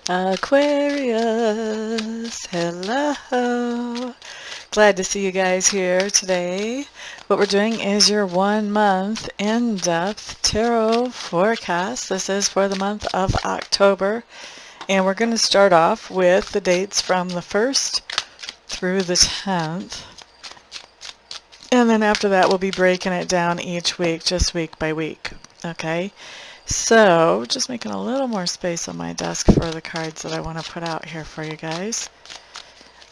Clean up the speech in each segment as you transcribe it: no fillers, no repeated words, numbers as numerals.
Aquarius, hello. Glad to see you guys here today. What we're doing is your 1 month in-depth tarot forecast. This is for the month of October, and we're going to start off with the dates from the 1st through the 10th. And then after that, we'll be breaking it down each week, just week by week. Okay? So, just making a little more space on my desk for the cards that I want to put out here for you guys.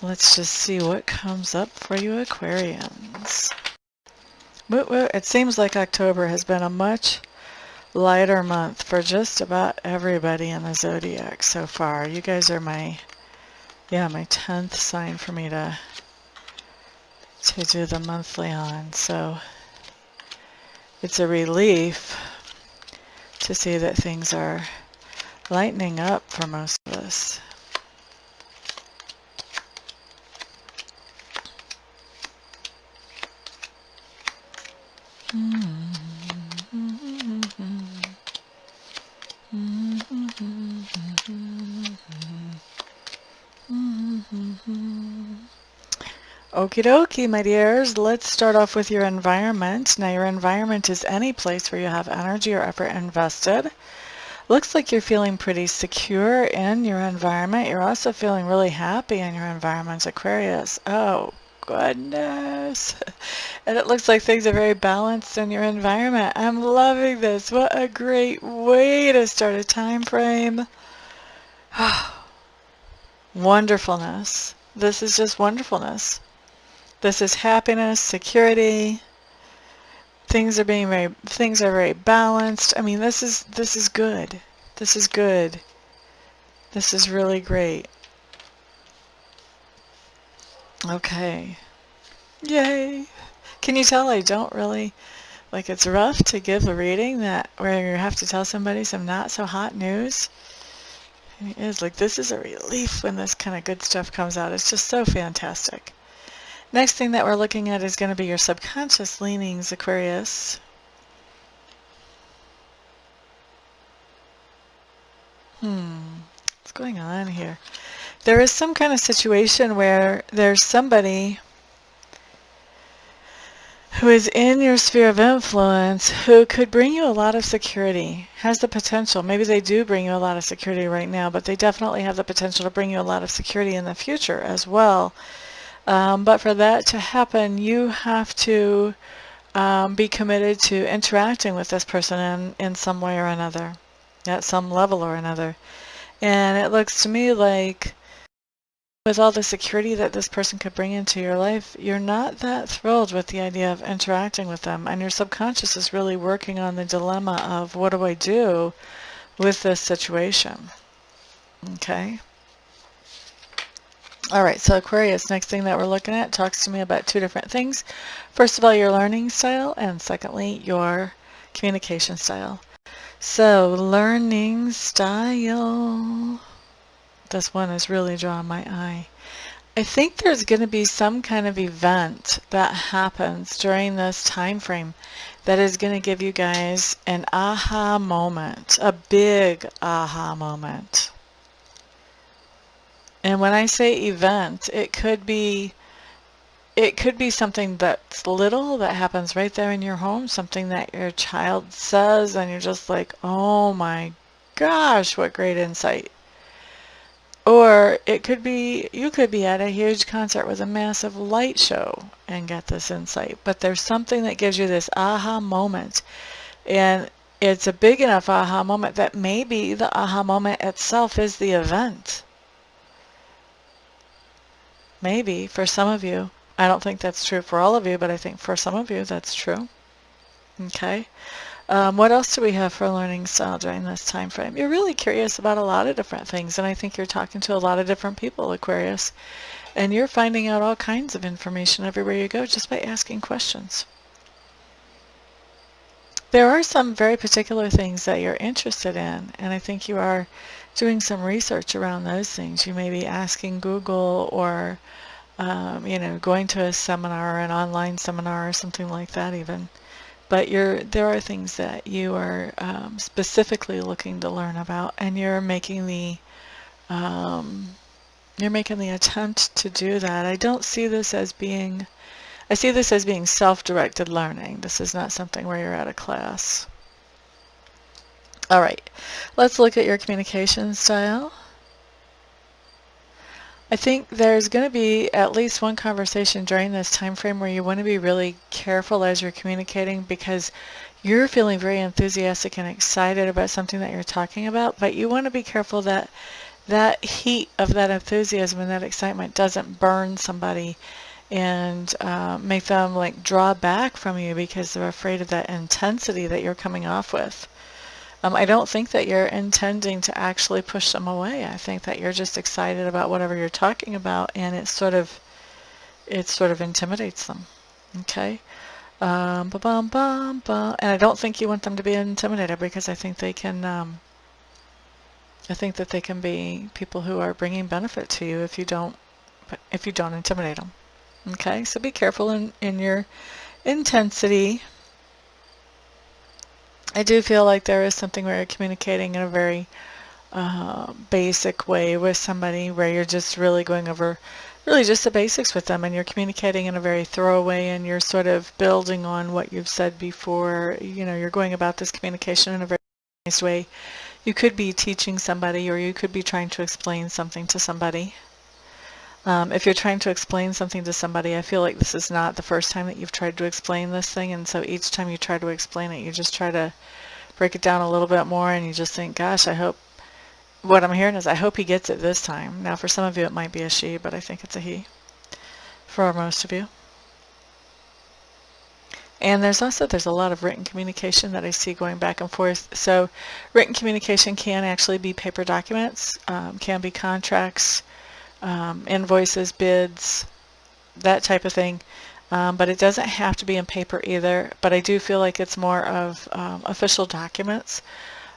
Let's just see what comes up for you Aquarians. It seems like October has been a much lighter month for just about everybody in the zodiac so far. You guys are my 10th sign for me to do the monthly on. So, it's a relief to see that things are lightening up for most of us. Okie dokie, my dears. Let's start off with your environment. Now, your environment is any place where you have energy or effort invested. Looks like you're feeling pretty secure in your environment. You're also feeling really happy in your environment, Aquarius. Oh, goodness. And it looks like things are very balanced in your environment. I'm loving this. What a great way to start a time frame. Wonderfulness. This is just wonderfulness. This is happiness, security. Things are very balanced. I mean, this is good. This is good. This is really great. Okay. Yay. Can you tell I don't really like, it's rough to give a reading where you have to tell somebody some not so hot news? It is like, this is a relief when this kind of good stuff comes out. It's just so fantastic. Next thing that we're looking at is going to be your subconscious leanings, Aquarius. What's going on here? There is some kind of situation where there's somebody who is in your sphere of influence who could bring you a lot of security, has the potential. Maybe they do bring you a lot of security right now, but they definitely have the potential to bring you a lot of security in the future as well. But for that to happen, you have to be committed to interacting with this person in some way or another, at some level or another. And it looks to me like with all the security that this person could bring into your life, you're not that thrilled with the idea of interacting with them. And your subconscious is really working on the dilemma of, what do I do with this situation? Okay. Alright, so Aquarius, next thing that we're looking at talks to me about two different things. First of all, your learning style, and secondly, your communication style. So, learning style. This one is really drawing my eye. I think there's going to be some kind of event that happens during this time frame that is going to give you guys an aha moment, a big aha moment. And when I say event, it could be something that's little that happens right there in your home, something that your child says and you're just like, oh my gosh, what great insight. Or it could be, you could be at a huge concert with a massive light show and get this insight. But there's something that gives you this aha moment. And it's a big enough aha moment that maybe the aha moment itself is the event. Maybe for some of you. I don't think that's true for all of you, but I think for some of you that's true. Okay. What else do we have for learning style during this time frame? You're really curious about a lot of different things, and I think you're talking to a lot of different people, Aquarius. And you're finding out all kinds of information everywhere you go just by asking questions. There are some very particular things that you're interested in, and I think you are doing some research around those things. You may be asking Google or going to a seminar, an online seminar or something like that even. But there are things that you are specifically looking to learn about, and you're making the You're making the attempt to do that. I don't see this as being, I see this as being self-directed learning. This is not something where you're at a class. All right, let's look at your communication style. I think there's going to be at least one conversation during this time frame where you want to be really careful as you're communicating, because you're feeling very enthusiastic and excited about something that you're talking about, but you want to be careful that that heat of that enthusiasm and that excitement doesn't burn somebody and make them like draw back from you because they're afraid of that intensity that you're coming off with. I don't think that you're intending to actually push them away. I think that you're just excited about whatever you're talking about, and it sort of intimidates them. Okay. Ba-bum, bum, bum. And I don't think you want them to be intimidated, because I think they can. I think that they can be people who are bringing benefit to you if you don't intimidate them. Okay. So be careful in your intensity. I do feel like there is something where you're communicating in a very basic way with somebody, where you're just really going over really just the basics with them, and you're communicating in a very thorough way, and you're sort of building on what you've said before. You know, you're going about this communication in a very nice way. You could be teaching somebody, or you could be trying to explain something to somebody. If you're trying to explain something to somebody, I feel like this is not the first time that you've tried to explain this thing, and so each time you try to explain it, you just try to break it down a little bit more, and you just think, gosh, I hope, what I'm hearing is, I hope he gets it this time. Now, for some of you, it might be a she, but I think it's a he for most of you. And there's a lot of written communication that I see going back and forth. So written communication can actually be paper documents, can be contracts, invoices, bids, that type of thing. But it doesn't have to be in paper either. But I do feel like it's more of official documents.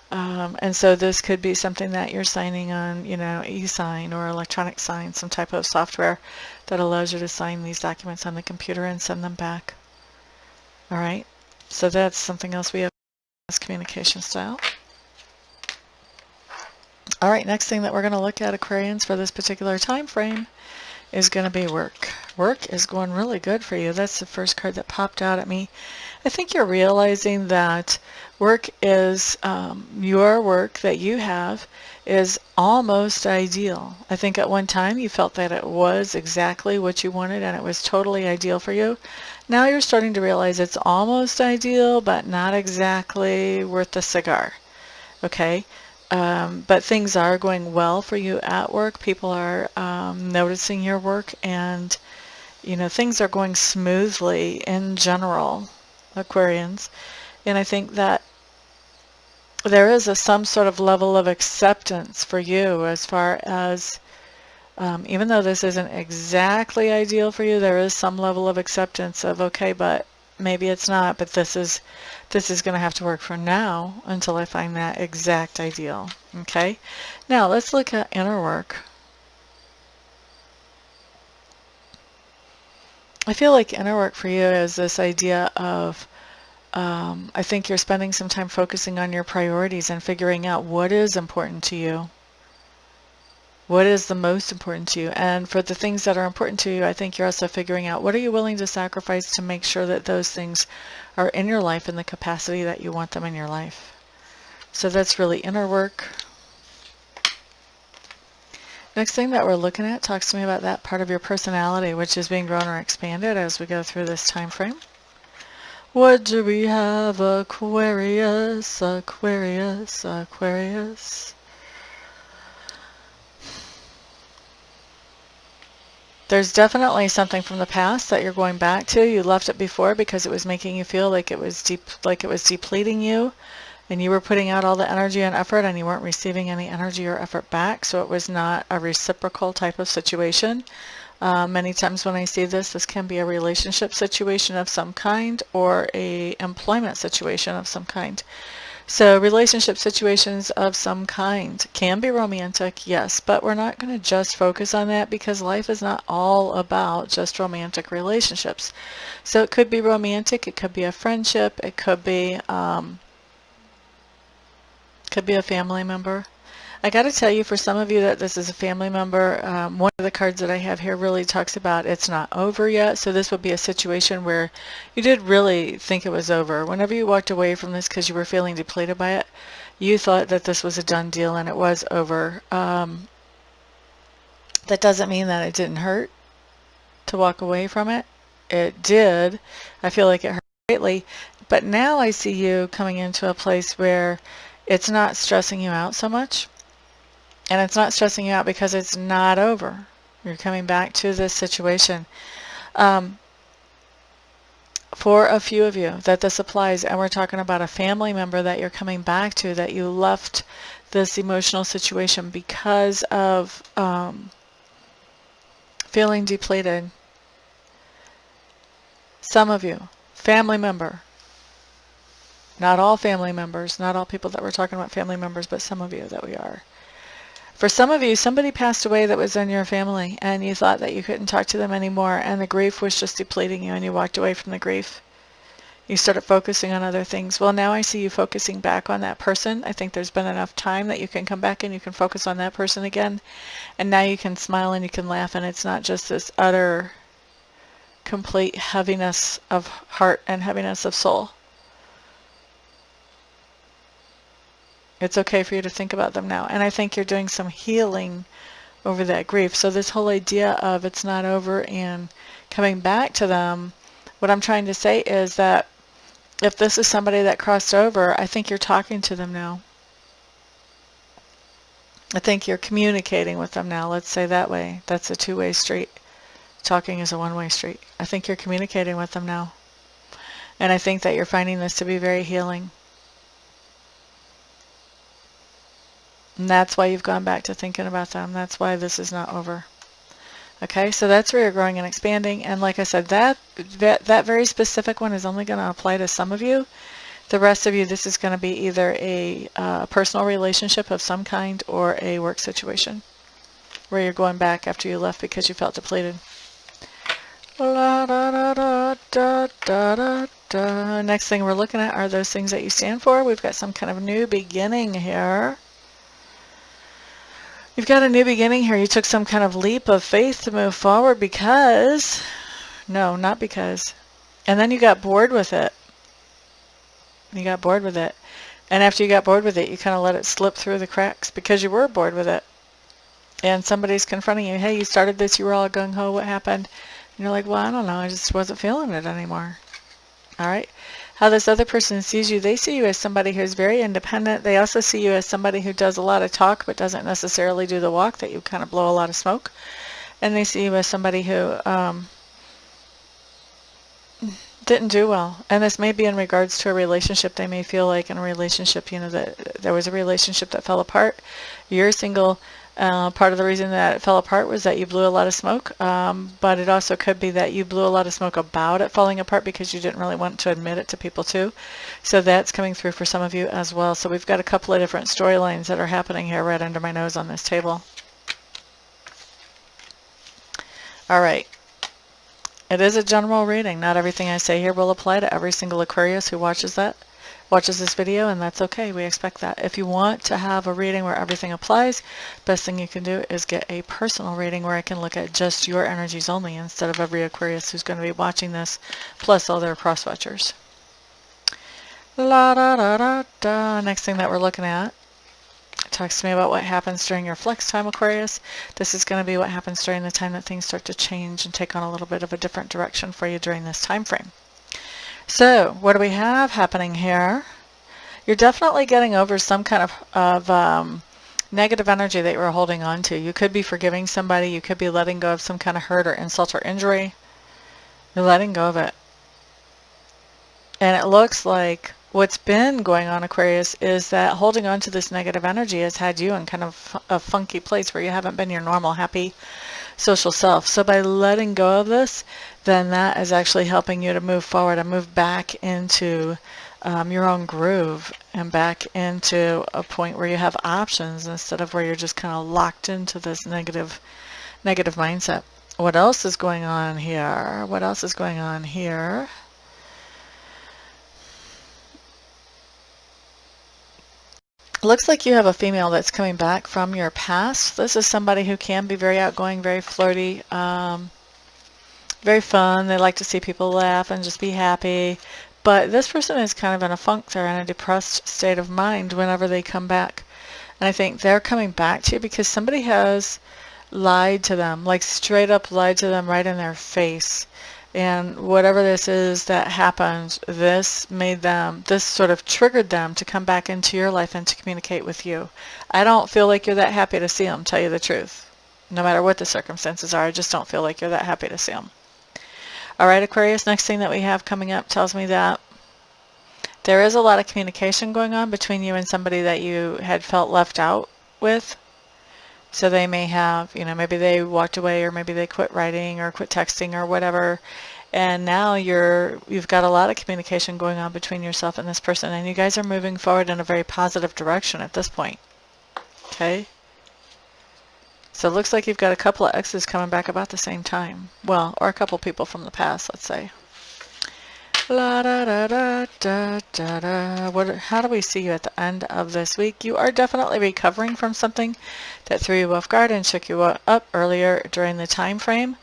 And so this could be something that you're signing on, you know, e-sign or electronic sign, some type of software that allows you to sign these documents on the computer and send them back. All right. So that's something else we have as communication style. All right, next thing that we're going to look at, Aquarians, for this particular time frame is going to be work. Work is going really good for you. That's the first card that popped out at me. I think you're realizing that work is, your work that you have is almost ideal. I think at one time you felt that it was exactly what you wanted and it was totally ideal for you. Now you're starting to realize it's almost ideal, but not exactly worth the cigar. Okay? But things are going well for you at work. People are noticing your work, and you know, things are going smoothly in general, Aquarians. And I think that there is some sort of level of acceptance for you, as far as even though this isn't exactly ideal for you, there is some level of acceptance of, okay, but maybe it's not, but this is going to have to work for now until I find that exact ideal. Okay, now let's look at inner work. I feel like inner work for you is this idea of, I think you're spending some time focusing on your priorities and figuring out what is important to you. What is the most important to you? And for the things that are important to you, I think you're also figuring out, what are you willing to sacrifice to make sure that those things are in your life in the capacity that you want them in your life. So that's really inner work. Next thing that we're looking at talks to me about that part of your personality which is being grown or expanded as we go through this time frame. What do we have, Aquarius, Aquarius, Aquarius? There's definitely something from the past that you're going back to. You left it before because it was making you feel like it was depleting you, and you were putting out all the energy and effort and you weren't receiving any energy or effort back, so it was not a reciprocal type of situation. Many times when I see this, this can be a relationship situation of some kind or a employment situation of some kind. So relationship situations of some kind can be romantic, yes, but we're not going to just focus on that, because life is not all about just romantic relationships. So it could be romantic, it could be a friendship, it could be a family member. I got to tell you, for some of you that this is a family member, one of the cards that I have here really talks about it's not over yet. So this would be a situation where you did really think it was over. Whenever you walked away from this because you were feeling depleted by it, you thought that this was a done deal and it was over. That doesn't mean that it didn't hurt to walk away from it. It did. I feel like it hurt greatly. But now I see you coming into a place where it's not stressing you out so much. And it's not stressing you out because it's not over. You're coming back to this situation. For a few of you that this applies, and we're talking about a family member that you're coming back to, that you left this emotional situation because of feeling depleted. Some of you, family member, not all family members, not all people that we're talking about family members, but some of you that we are. For some of you, somebody passed away that was in your family and you thought that you couldn't talk to them anymore and the grief was just depleting you and you walked away from the grief. You started focusing on other things. Well, now I see you focusing back on that person. I think there's been enough time that you can come back and you can focus on that person again. And now you can smile and you can laugh, and it's not just this utter, complete heaviness of heart and heaviness of soul. It's okay for you to think about them now. And I think you're doing some healing over that grief. So this whole idea of it's not over and coming back to them, what I'm trying to say is that if this is somebody that crossed over, I think you're talking to them now. I think you're communicating with them now. Let's say that way. That's a two-way street. Talking is a one-way street. I think you're communicating with them now. And I think that you're finding this to be very healing. And that's why you've gone back to thinking about them. That's why this is not over. Okay, so that's where you're growing and expanding. And like I said, that very specific one is only going to apply to some of you. The rest of you, this is going to be either a personal relationship of some kind or a work situation where you're going back after you left because you felt depleted. La, da, da, da, da, da, da, da. Next thing we're looking at are those things that you stand for. We've got some kind of new beginning here. You've got a new beginning here. You took some kind of leap of faith to move forward because, no, not because. And then you got bored with it. You got bored with it. And after you got bored with it, you kind of let it slip through the cracks because you were bored with it. And somebody's confronting you, hey, you started this, you were all gung-ho, what happened? And you're like, well, I don't know, I just wasn't feeling it anymore. All right? How this other person sees you, they see you as somebody who's very independent. They also see you as somebody who does a lot of talk but doesn't necessarily do the walk, that you kind of blow a lot of smoke. And they see you as somebody who didn't do well. And this may be in regards to a relationship. They may feel like in a relationship, you know, that there was a relationship that fell apart. You're single. Part of the reason that it fell apart was that you blew a lot of smoke, but it also could be that you blew a lot of smoke about it falling apart because you didn't really want to admit it to people too. So that's coming through for some of you as well. So we've got a couple of different storylines that are happening here right under my nose on this table. All right. It is a general reading. Not everything I say here will apply to every single Aquarius who watches this video, and that's okay. We expect that. If you want to have a reading where everything applies, best thing you can do is get a personal reading where I can look at just your energies only instead of every Aquarius who's going to be watching this, plus all their cross-watchers. La da da da da. Next thing that we're looking at talks to me about what happens during your flex time, Aquarius. This is going to be what happens during the time that things start to change and take on a little bit of a different direction for you during this time frame. So, what do we have happening here? You're definitely getting over some kind of negative energy that you were holding on to. You could be forgiving somebody. You could be letting go of some kind of hurt or insult or injury. You're letting go of it. And it looks like what's been going on, Aquarius, is that holding on to this negative energy has had you in kind of a funky place where you haven't been your normal, happy, social self. So by letting go of this, then that is actually helping you to move forward and move back into your own groove and back into a point where you have options instead of where you're just kind of locked into this negative mindset. What else is going on here? What else is going on here? looks like you have a female that's coming back from your past. This is somebody who can be very outgoing, very flirty, very fun. They like to see people laugh and just be happy. But this person is kind of in a funk. They're in a depressed state of mind whenever they come back. And I think they're coming back to you because somebody has lied to them, like straight up lied to them right in their face. And whatever this is that happened, this sort of triggered them to come back into your life and to communicate with you. I don't feel like you're that happy to see them, tell you the truth. No matter what the circumstances are, I just don't feel like you're that happy to see them. All right, Aquarius, next thing that we have coming up tells me that there is a lot of communication going on between you and somebody that you had felt left out with. So they may have, maybe they walked away, or maybe they quit writing or quit texting or whatever. And now you've got a lot of communication going on between yourself and this person, and you guys are moving forward in a very positive direction at this point. Okay? So it looks like you've got a couple of exes coming back about the same time. Well, or a couple people from the past, let's say. La da da da da da da. How do we see you at the end of this week? You are definitely recovering from something that threw you off guard and shook you up earlier during the time frame.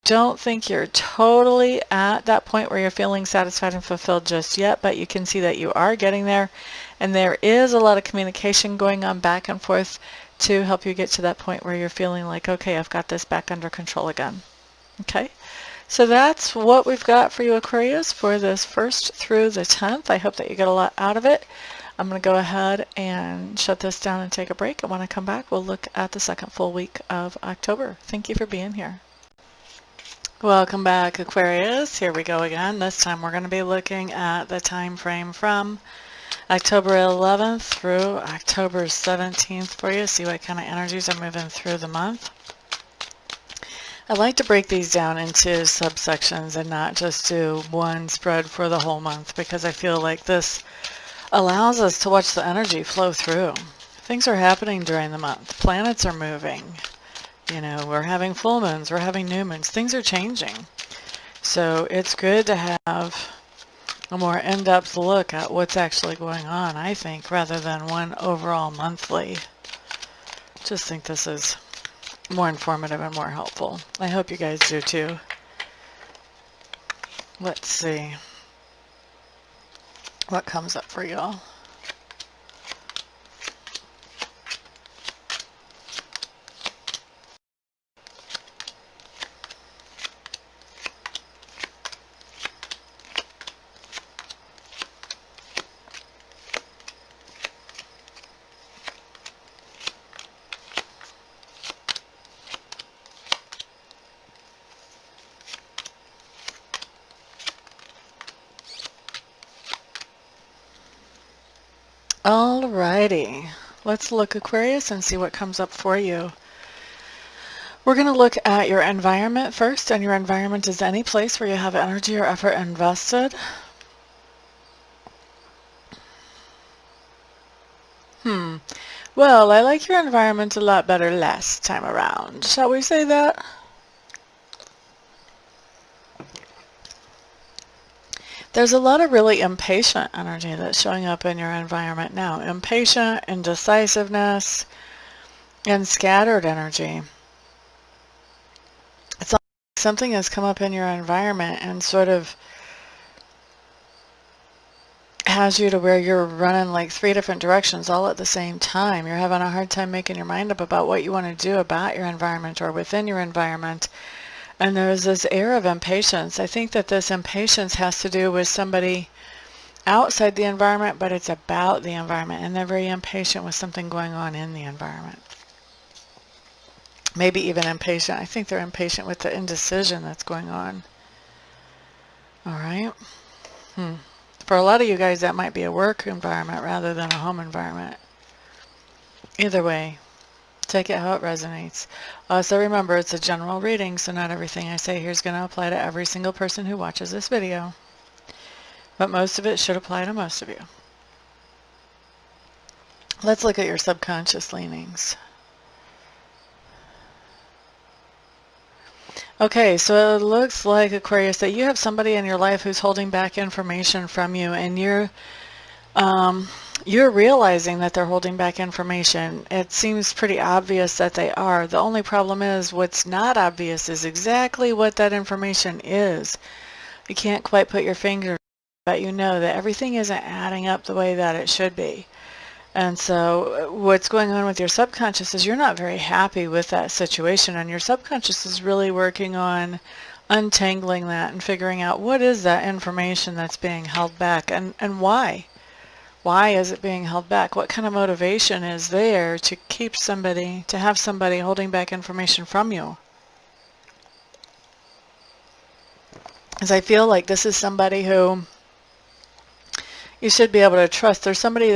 Don't think you're totally at that point where you're feeling satisfied and fulfilled just yet, but you can see that you are getting there, and there is a lot of communication going on back and forth to help you get to that point where you're feeling like, okay, I've got this back under control again. Okay? So that's what we've got for you, Aquarius, for this 1st through the 10th. I hope that you get a lot out of it. I'm going to go ahead and shut this down and take a break. And when I come back, we'll look at the 2nd full week of October. Thank you for being here. Welcome back, Aquarius. Here we go again. This time we're going to be looking at the time frame from October 11th through October 17th for you. See what kind of energies are moving through the month. I like to break these down into subsections and not just do one spread for the whole month, because I feel like this allows us to watch the energy flow through. Things are happening during the month. Planets are moving. We're having full moons, we're having new moons. Things are changing. So it's good to have a more in-depth look at what's actually going on, I think, rather than one overall monthly. Just think this is more informative and more helpful. I hope you guys do too. Let's see what comes up for y'all. Alrighty, let's look, Aquarius, and see what comes up for you. We're going to look at your environment first, and your environment is any place where you have energy or effort invested. Well, I like your environment a lot better last time around. Shall we say that? There's a lot of really impatient energy that's showing up in your environment now. Impatient, indecisiveness, and scattered energy. It's like something has come up in your environment and sort of has you to where you're running like 3 different directions all at the same time. You're having a hard time making your mind up about what you want to do about your environment or within your environment. And there's this air of impatience. I think that this impatience has to do with somebody outside the environment, but it's about the environment, and they're very impatient with something going on in the environment. Maybe even impatient. I think they're impatient with the indecision that's going on. All right. For a lot of you guys, that might be a work environment rather than a home environment. Either way, take it how it resonates. Also remember, it's a general reading, so not everything I say here is going to apply to every single person who watches this video. But most of it should apply to most of you. Let's look at your subconscious leanings. Okay, so it looks like, Aquarius, that you have somebody in your life who's holding back information from you, and you're you're realizing that they're holding back information. It seems pretty obvious that they are. The only problem is what's not obvious is exactly what that information is. You can't quite put your finger, but you know that everything isn't adding up the way that it should be. And so what's going on with your subconscious is you're not very happy with that situation, and your subconscious is really working on untangling that and figuring out what is that information that's being held back, and why. Why is it being held back? What kind of motivation is there to keep somebody, to have somebody holding back information from you? Because I feel like this is somebody who you should be able to trust. There's somebody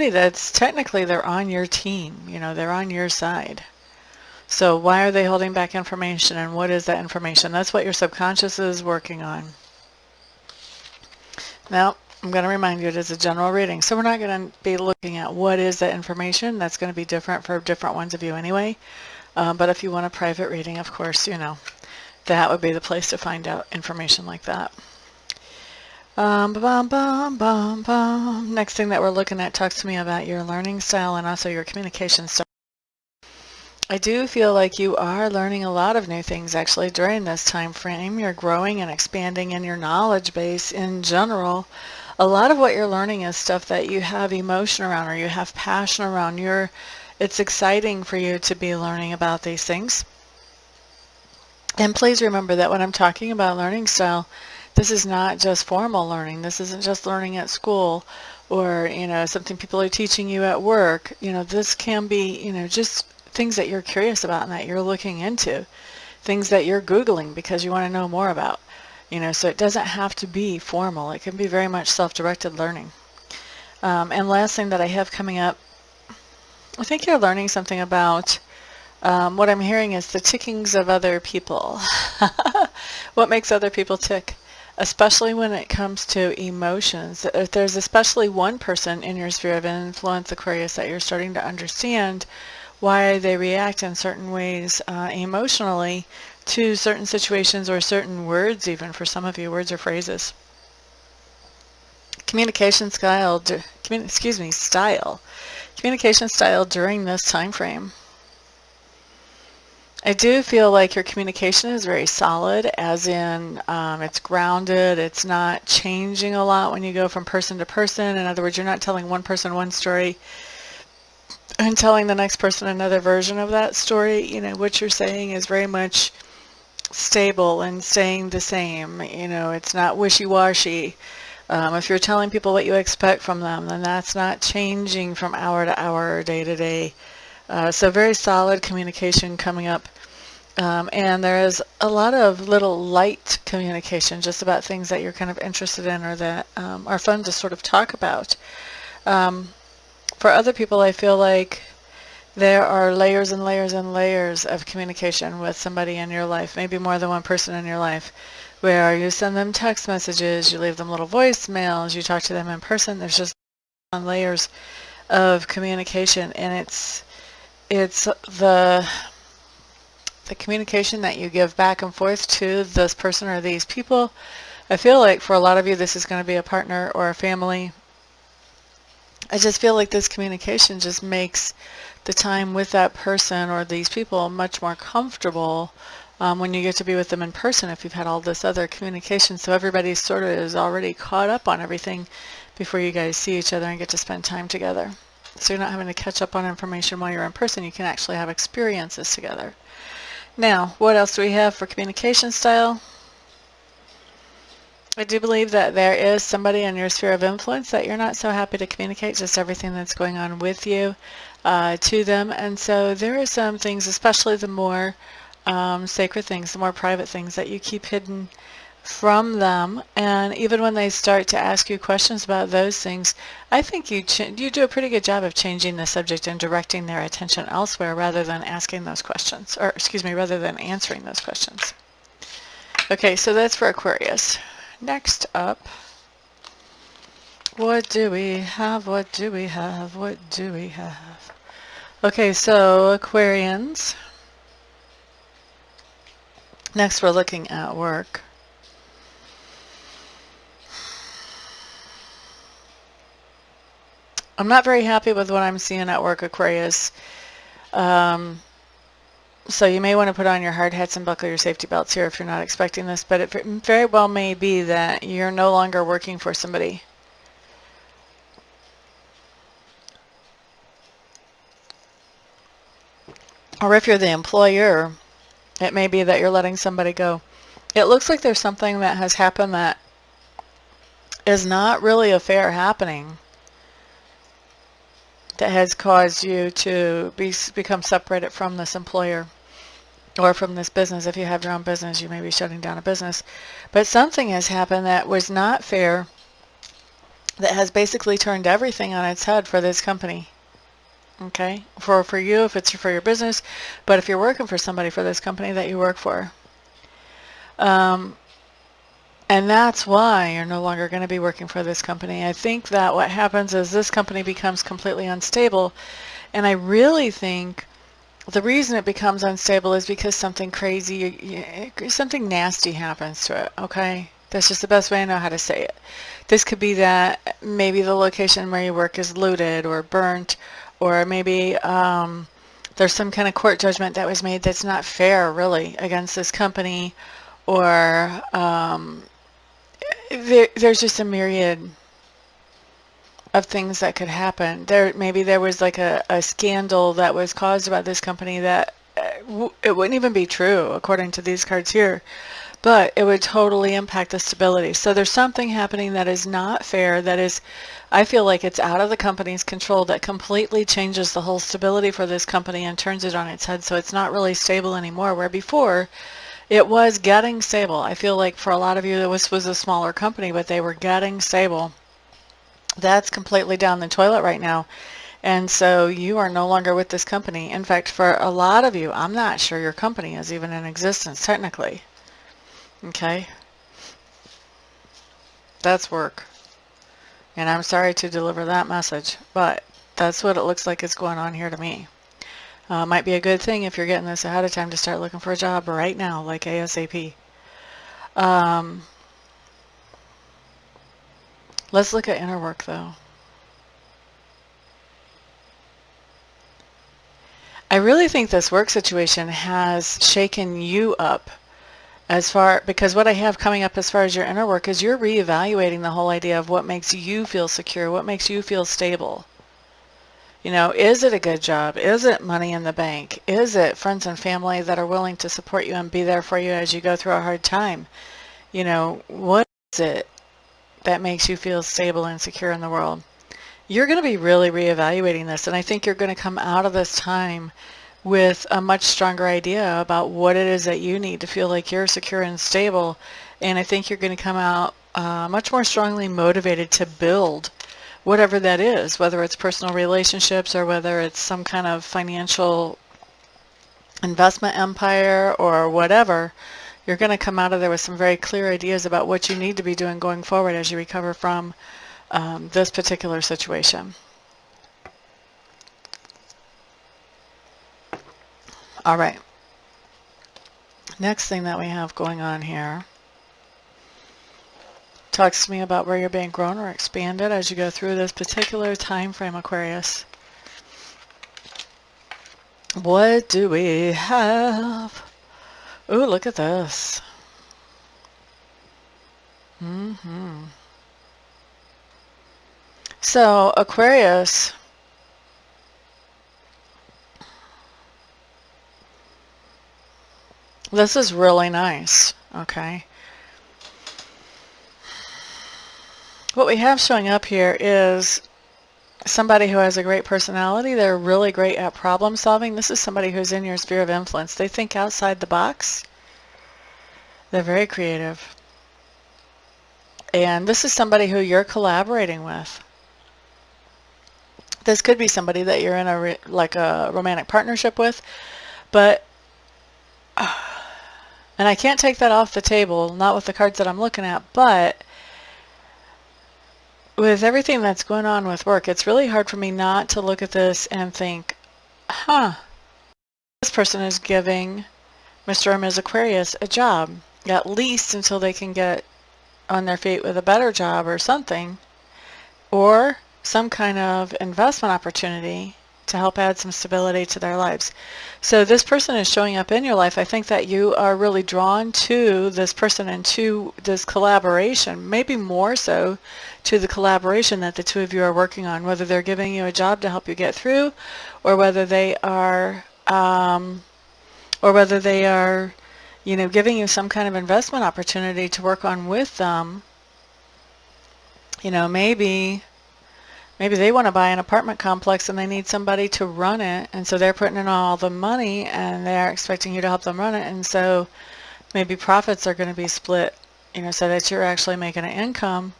that's technically they're on your team. You know, they're on your side. So why are they holding back information, and what is that information? That's what your subconscious is working on. Now, I'm going to remind you it is a general reading, so we're not going to be looking at what is that information. That's going to be different for different ones of you anyway. But if you want a private reading, of course, you know, that would be the place to find out information like that. Next thing that we're looking at talks to me about your learning style and also your communication style. I do feel like you are learning a lot of new things actually during this time frame. You're growing and expanding in your knowledge base in general. A lot of what you're learning is stuff that you have emotion around or you have passion around. It's exciting for you to be learning about these things. And please remember that when I'm talking about learning style, this is not just formal learning. This isn't just learning at school or, you know, something people are teaching you at work. You know, this can be, you know, just things that you're curious about and that you're looking into, things that you're Googling because you want to know more about, you know, so it doesn't have to be formal. It can be very much self-directed learning. And last thing that I have coming up, I think you're learning something about what I'm hearing is the tickings of other people. What makes other people tick? Especially when it comes to emotions. If there's especially one person in your sphere of influence, Aquarius, that you're starting to understand why they react in certain ways emotionally to certain situations or certain words, even for some of you, words or phrases. Communication style during this time frame. I do feel like your communication is very solid, as in it's grounded, it's not changing a lot when you go from person to person. In other words, you're not telling one person one story and telling the next person another version of that story. You know, what you're saying is very much stable and staying the same. You know, it's not wishy-washy. If you're telling people what you expect from them, then that's not changing from hour to hour or day to day. So very solid communication coming up. And there is a lot of little light communication just about things that you're kind of interested in or that are fun to sort of talk about. For other people, I feel like there are layers and layers and layers of communication with somebody in your life, maybe more than one person in your life, where you send them text messages, you leave them little voicemails, you talk to them in person. There's just layers of communication, and it's the communication that you give back and forth to this person or these people. I feel like for a lot of you, this is going to be a partner or a family. I just feel like this communication just makes the time with that person or these people much more comfortable when you get to be with them in person if you've had all this other communication. So everybody sort of is already caught up on everything before you guys see each other and get to spend time together. So you're not having to catch up on information while you're in person. You can actually have experiences together. Now, what else do we have for communication style? I do believe that there is somebody in your sphere of influence that you're not so happy to communicate just everything that's going on with you to them. And so there are some things, especially the more sacred things, the more private things that you keep hidden from them. And even when they start to ask you questions about those things, I think you do a pretty good job of changing the subject and directing their attention elsewhere rather than asking those questions, or excuse me, rather than answering those questions. Okay, so that's for Aquarius. Next up, what do we have? What do we have? What do we have? Okay, so Aquarians. Next, we're looking at work. I'm not very happy with what I'm seeing at work, Aquarius. Um, so you may want to put on your hard hats and buckle your safety belts here if you're not expecting this, but it very well may be that you're no longer working for somebody. Or if you're the employer, it may be that you're letting somebody go. It looks like there's something that has happened that is not really a fair happening that has caused you to become separated from this employer or from this business. If you have your own business, you may be shutting down a business. But something has happened that was not fair, that has basically turned everything on its head for this company. Okay? For you, if it's for your business, but if you're working for somebody for this company that you work for. And that's why you're no longer going to be working for this company. I think that what happens is this company becomes completely unstable. And I really think the reason it becomes unstable is because something crazy, something nasty happens to it, okay? That's just the best way I know how to say it. This could be that maybe the location where you work is looted or burnt, or maybe there's some kind of court judgment that was made that's not fair, really, against this company, or there's just a myriad of things that could happen. Maybe there was like a scandal that was caused by this company that it wouldn't even be true according to these cards here, but it would totally impact the stability. So there's something happening that is not fair, that is, I feel like it's out of the company's control, that completely changes the whole stability for this company and turns it on its head, so it's not really stable anymore, where before it was getting stable. I feel like for a lot of you, this was a smaller company, but they were getting stable. That's completely down the toilet right now. And so you are no longer with this company. In fact, for a lot of you, I'm not sure your company is even in existence, technically. Okay? That's work. And I'm sorry to deliver that message, but that's what it looks like is going on here to me. Might be a good thing if you're getting this ahead of time to start looking for a job right now, like ASAP. Let's look at inner work, though. I really think this work situation has shaken you up because what I have coming up as far as your inner work is you're reevaluating the whole idea of what makes you feel secure, what makes you feel stable. You know, is it a good job? Is it money in the bank? Is it friends and family that are willing to support you and be there for you as you go through a hard time? You know, what is it that makes you feel stable and secure in the world? You're going to be really reevaluating this, and I think you're going to come out of this time with a much stronger idea about what it is that you need to feel like you're secure and stable, and I think you're going to come out much more strongly motivated to build whatever that is, whether it's personal relationships or whether it's some kind of financial investment empire or whatever. You're going to come out of there with some very clear ideas about what you need to be doing going forward as you recover from this particular situation. All right. Next thing that we have going on here talks to me about where you're being grown or expanded as you go through this particular time frame, Aquarius. What do we have? Ooh, look at this. So, Aquarius, this is really nice, okay? What we have showing up here is somebody who has a great personality. They're really great at problem solving. This is somebody who's in your sphere of influence. They think outside the box. They're very creative. And this is somebody who you're collaborating with. This could be somebody that you're in a romantic partnership with, but and I can't take that off the table, not with the cards that I'm looking at, but with everything that's going on with work, it's really hard for me not to look at this and think, this person is giving Mr. or Ms. Aquarius a job, at least until they can get on their feet with a better job or something. Or some kind of investment opportunity to help add some stability to their lives. So this person is showing up in your life. I think that you are really drawn to this person and to this collaboration, maybe more so to the collaboration that the two of you are working on, whether they're giving you a job to help you get through, or whether they are, giving you some kind of investment opportunity to work on with them. Maybe they want to buy an apartment complex and they need somebody to run it, and so they're putting in all the money and they're expecting you to help them run it, and so maybe profits are going to be split, so that you're actually making an income,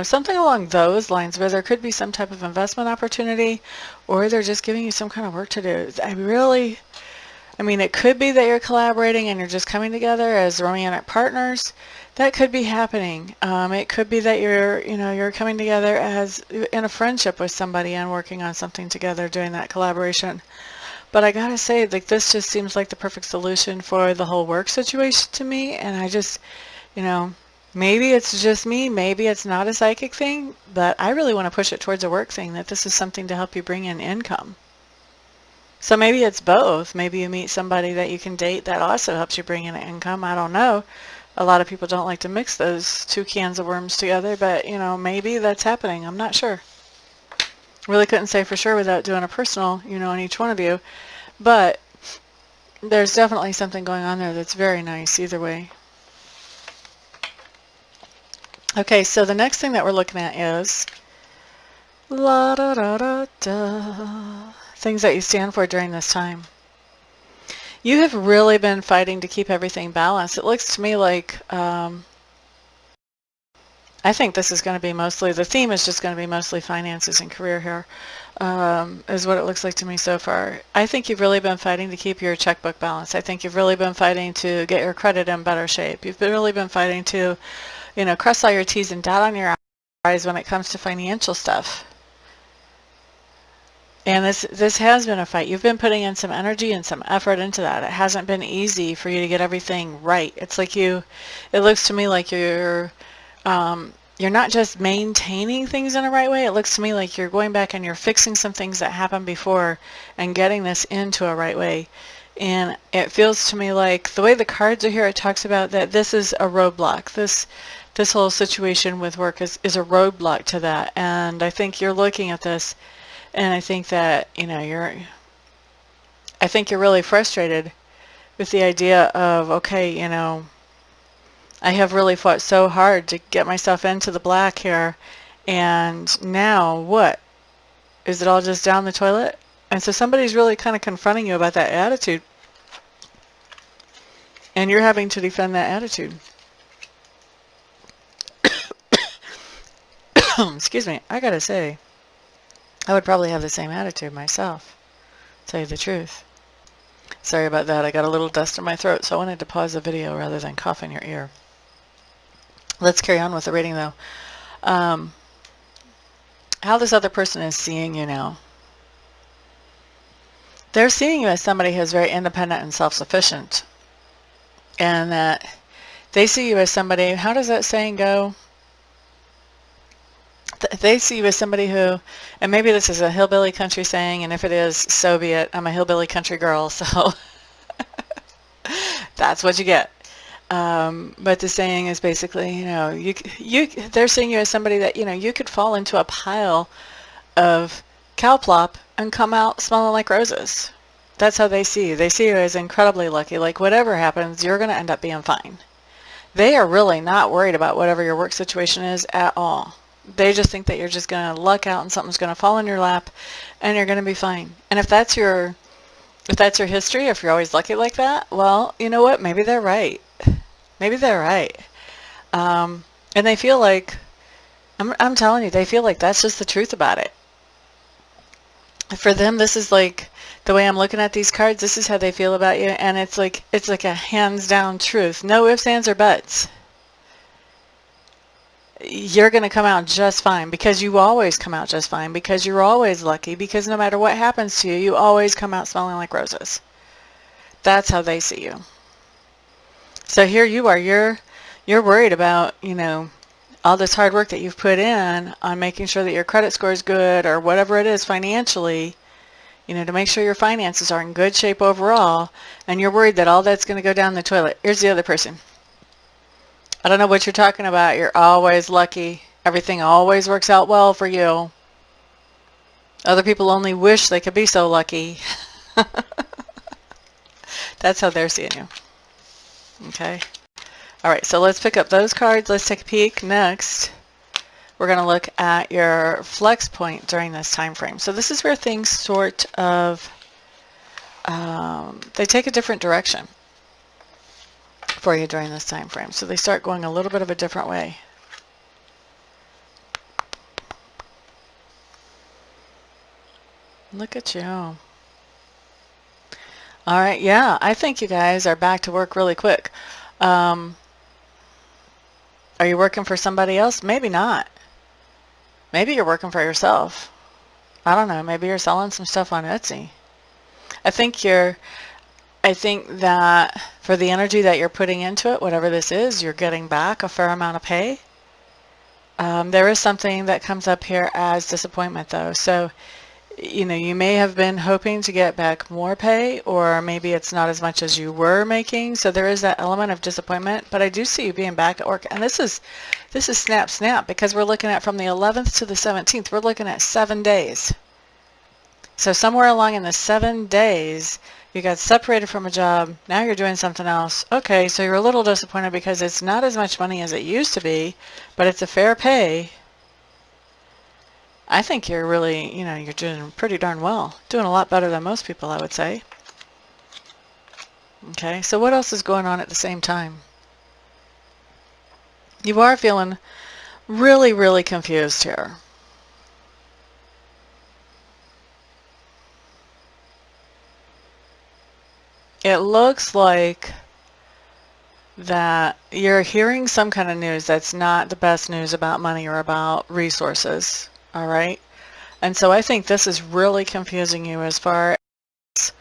something along those lines, where there could be some type of investment opportunity, or they're just giving you some kind of work to do. It could be that you're collaborating and you're just coming together as romantic partners. That could be happening. It could be that you're coming together as in a friendship with somebody and working on something together, doing that collaboration. But I gotta say, like, this just seems like the perfect solution for the whole work situation to me. And I just, maybe it's just me, maybe it's not a psychic thing, but I really want to push it towards a work thing, that this is something to help you bring in income. So maybe it's both. Maybe you meet somebody that you can date that also helps you bring in income. I don't know. A lot of people don't like to mix those two cans of worms together, but maybe that's happening. I'm not sure. Really couldn't say for sure without doing a personal, on each one of you. But there's definitely something going on there that's very nice either way. Okay, so the next thing that we're looking at is la da da da da. Things that you stand for during this time. You have really been fighting to keep everything balanced. It looks to me like, I think this is going to be mostly, the theme is just going to be mostly finances and career here, is what it looks like to me so far. I think you've really been fighting to keep your checkbook balanced. I think you've really been fighting to get your credit in better shape. You've really been fighting to, cross all your T's and dot on your I's when it comes to financial stuff. And this has been a fight. You've been putting in some energy and some effort into that. It hasn't been easy for you to get everything right. It's like it looks to me like you're not just maintaining things in the right way. It looks to me like you're going back and you're fixing some things that happened before and getting this into a right way. And it feels to me like the way the cards are here, it talks about that this is a roadblock. This whole situation with work is a roadblock to that. And I think you're looking at this, and I think that, I think you're really frustrated with the idea of, okay, I have really fought so hard to get myself into the black here, and now what? Is it all just down the toilet? And so somebody's really kind of confronting you about that attitude, and you're having to defend that attitude. Excuse me, I gotta say, I would probably have the same attitude myself, to tell you the truth. Sorry about that. I got a little dust in my throat, so I wanted to pause the video rather than cough in your ear. Let's carry on with the reading, though. How this other person is seeing you now. They're seeing you as somebody who's very independent and self-sufficient. And that they see you as somebody, how does that saying go? They see you as somebody who, and maybe this is a hillbilly country saying, and if it is, so be it. I'm a hillbilly country girl, so that's what you get. But the saying is basically, they're seeing you as somebody that, you could fall into a pile of cow plop and come out smelling like roses. That's how they see you. They see you as incredibly lucky. Like, whatever happens, you're going to end up being fine. They are really not worried about whatever your work situation is at all. They just think that you're just going to luck out and something's going to fall in your lap and you're going to be fine. And if that's your history, if you're always lucky like that, well, you know what? Maybe they're right. Maybe they're right. And they feel like, I'm telling you, they feel like that's just the truth about it. For them, this is like, the way I'm looking at these cards, this is how they feel about you. And it's like a hands down truth. No ifs, ands, or buts. You're going to come out just fine, because you always come out just fine, because you're always lucky, because no matter what happens to you, you always come out smelling like roses. That's how they see you. So here you are, you're worried about, all this hard work that you've put in on making sure that your credit score is good or whatever it is financially, you know, to make sure your finances are in good shape overall, and you're worried that all that's going to go down the toilet. Here's the other person. I don't know what you're talking about. You're always lucky. Everything always works out well for you. Other people only wish they could be so lucky. That's how they're seeing you. Okay. All right, so let's pick up those cards. Let's take a peek. Next, we're going to look at your flex point during this time frame. So this is where things sort of, they take a different direction for you during this time frame. So they start going a little bit of a different way. Look at you. All right, yeah, I think you guys are back to work really quick. Are you working for somebody else? Maybe not. Maybe you're working for yourself. I don't know. Maybe you're selling some stuff on Etsy. I think that for the energy that you're putting into it, whatever this is, you're getting back a fair amount of pay. There is something that comes up here as disappointment, though. So, you know, you may have been hoping to get back more pay, or maybe it's not as much as you were making. So there is that element of disappointment, but I do see you being back at work. And this is snap, because we're looking at from the 11th to the 17th, we're looking at 7 days. So somewhere along in the 7 days, you got separated from a job. Now you're doing something else. Okay, so you're a little disappointed because it's not as much money as it used to be, but it's a fair pay. I think you're really, you know, you're doing pretty darn well. Doing a lot better than most people, I would say. Okay, so what else is going on at the same time? You are feeling really, really confused here. It looks like that you're hearing some kind of news that's not the best news about money or about resources. All right. And so I think this is really confusing you as far as,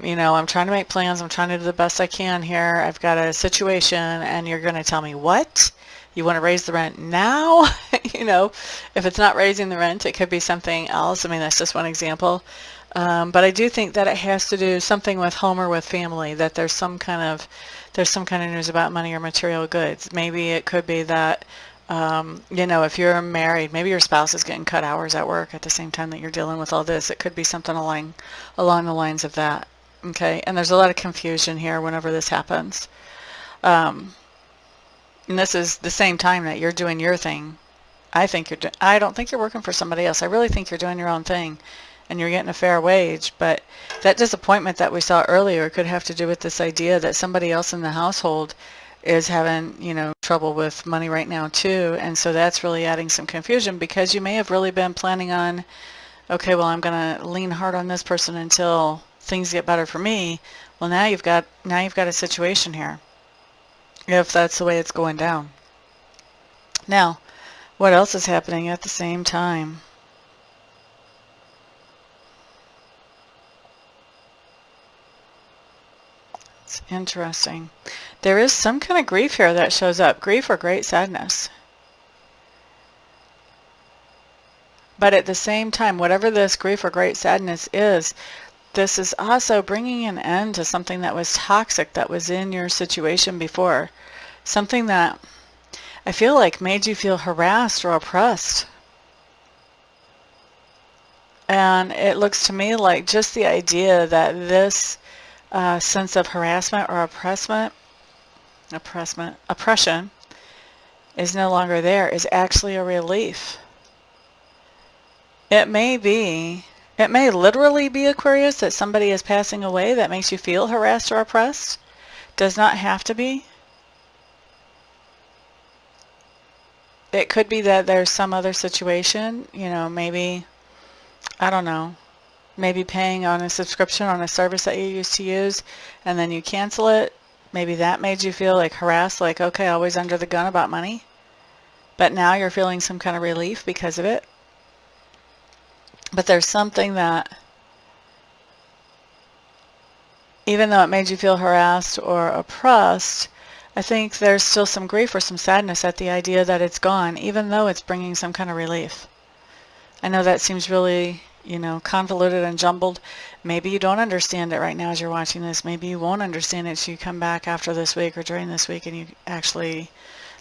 you know, I'm trying to make plans. I'm trying to do the best I can here. I've got a situation, and you're going to tell me what? You want to raise the rent now? You know, if it's not raising the rent, it could be something else. I mean, that's just one example. But I do think that it has to do something with home or with family, that there's some kind of news about money or material goods. Maybe it could be that, you know, if you're married, maybe your spouse is getting cut hours at work at the same time that you're dealing with all this. It could be something along the lines of that. Okay, and there's a lot of confusion here whenever this happens. And this is the same time that you're doing your thing. I don't think you're working for somebody else. I really think you're doing your own thing, and you're getting a fair wage. But that disappointment that we saw earlier could have to do with this idea that somebody else in the household is having, you know, trouble with money right now too. And so that's really adding some confusion, because you may have really been planning on, okay, well, I'm going to lean hard on this person until things get better for me. Well, now you've got a situation here, if that's the way it's going down. Now, what else is happening at the same time? It's interesting. There is some kind of grief here that shows up. Grief or great sadness. But at the same time, whatever this grief or great sadness is, this is also bringing an end to something that was toxic that was in your situation before. Something that I feel like made you feel harassed or oppressed. And it looks to me like just the idea that this sense of harassment or oppression is no longer there is actually a relief. It may literally be, Aquarius, that somebody is passing away that makes you feel harassed or oppressed. Does not have to be. It could be that there's some other situation, you know, maybe, I don't know, maybe paying on a subscription on a service that you used to use, and then you cancel it. Maybe that made you feel like harassed, like, okay, always under the gun about money. But now you're feeling some kind of relief because of it. But there's something that, even though it made you feel harassed or oppressed, I think there's still some grief or some sadness at the idea that it's gone, even though it's bringing some kind of relief. I know that seems really, convoluted and jumbled. Maybe you don't understand it right now as you're watching this. Maybe you won't understand it so you come back after this week or during this week and you actually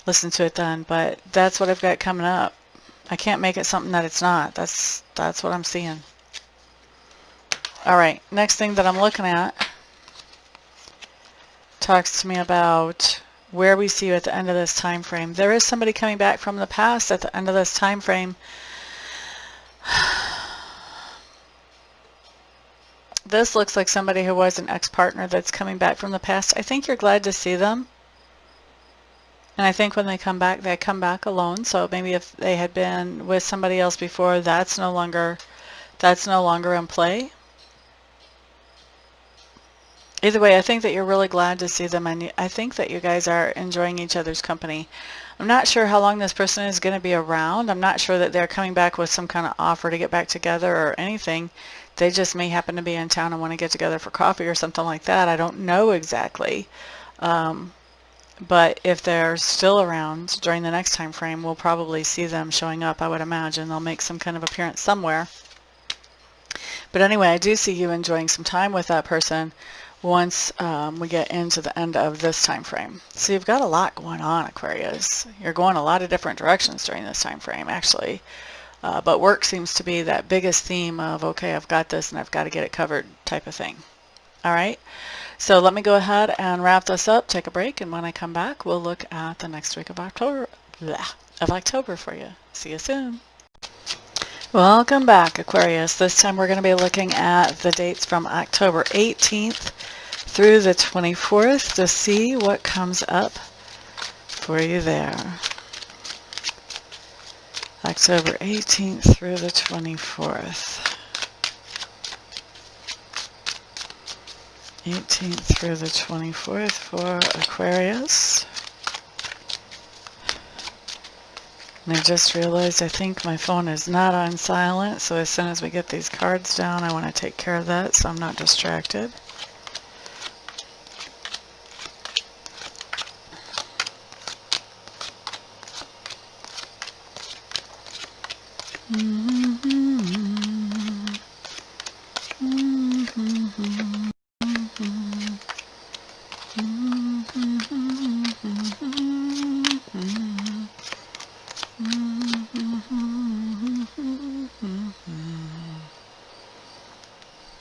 listen to it then. But that's what I've got coming up. I can't make it something that it's not. That's what I'm seeing. All right, next thing that I'm looking at talks to me about where we see you at the end of this time frame. There is somebody coming back from the past at the end of this time frame. This looks like somebody who was an ex-partner that's coming back from the past. I think you're glad to see them. And I think when they come back alone. So maybe if they had been with somebody else before, that's no longer in play. Either way, I think that you're really glad to see them, and I think that you guys are enjoying each other's company. I'm not sure how long this person is going to be around. I'm not sure that they're coming back with some kind of offer to get back together or anything. They just may happen to be in town and want to get together for coffee or something like that. I don't know exactly. But if they're still around during the next time frame, we'll probably see them showing up, I would imagine. They'll make some kind of appearance somewhere. But anyway, I do see you enjoying some time with that person once we get into the end of this time frame. So you've got a lot going on, Aquarius. You're going a lot of different directions during this time frame, actually. But work seems to be that biggest theme of, okay, I've got this and I've got to get it covered type of thing. All right. So let me go ahead and wrap this up, take a break, and when I come back, we'll look at the next week of October for you. See you soon. Welcome back, Aquarius. This time we're going to be looking at the dates from October 18th through the 24th to see what comes up for you there. October 18th through the 24th. 18th through the 24th for Aquarius. And I just realized I think my phone is not on silent, so as soon as we get these cards down, I want to take care of that so I'm not distracted.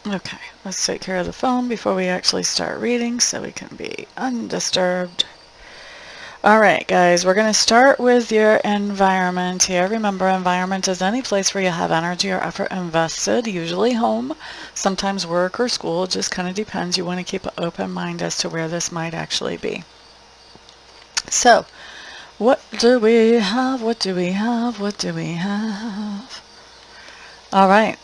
Okay, let's take care of the phone before we actually start reading so we can be undisturbed. Alright guys, we're going to start with your environment here. Remember, environment is any place where you have energy or effort invested, usually home, sometimes work or school, just kind of depends. You want to keep an open mind as to where this might actually be. So, what do we have? What do we have? What do we have? Alright.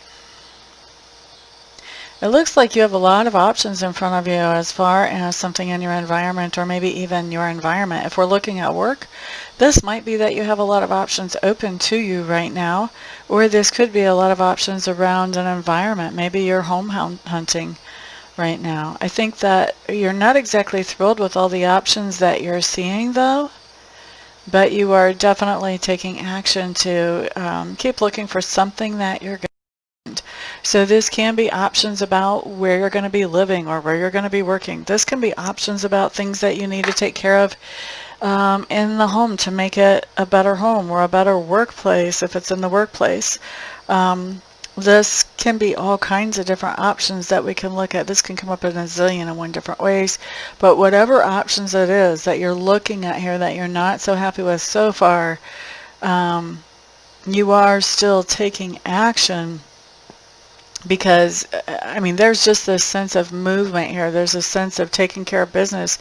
It looks like you have a lot of options in front of you as far as something in your environment, or maybe even your environment. If we're looking at work, this might be that you have a lot of options open to you right now, or this could be a lot of options around an environment. Maybe you're home hunting right now. I think that you're not exactly thrilled with all the options that you're seeing though, but you are definitely taking action to keep looking for something that you're going. So this can be options about where you're going to be living or where you're going to be working. This can be options about things that you need to take care of in the home to make it a better home or a better workplace if it's in the workplace. This can be all kinds of different options that we can look at. This can come up in a zillion and one different ways, but whatever options it is that you're looking at here that you're not so happy with so far, you are still taking action. Because, I mean, there's just this sense of movement here. There's a sense of taking care of business,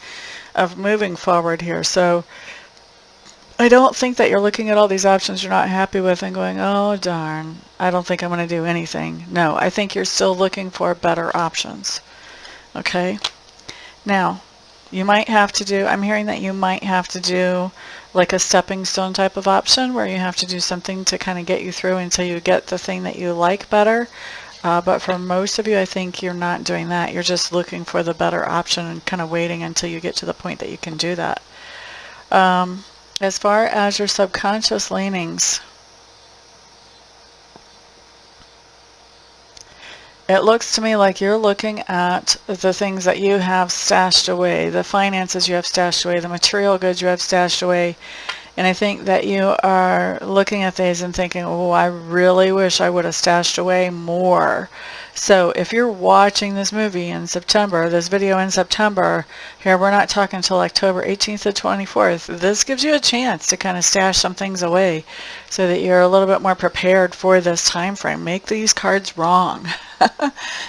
of moving forward here. So I don't think that you're looking at all these options you're not happy with and going, oh, darn, I don't think I'm going to do anything. No, I think you're still looking for better options. Okay? Now, you might have to do, I'm hearing that you might have to do like a stepping stone type of option where you have to do something to kind of get you through until you get the thing that you like better. But for most of you, I think you're not doing that. You're just looking for the better option and kind of waiting until you get to the point that you can do that. As far as your subconscious leanings, it looks to me like you're looking at the things that you have stashed away, the finances you have stashed away, the material goods you have stashed away. And I think that you are looking at these and thinking, oh, I really wish I would have stashed away more. So if you're watching this movie in September, this video in September, here we're not talking until October 18th to 24th, this gives you a chance to kind of stash some things away so that you're a little bit more prepared for this time frame. Make these cards wrong.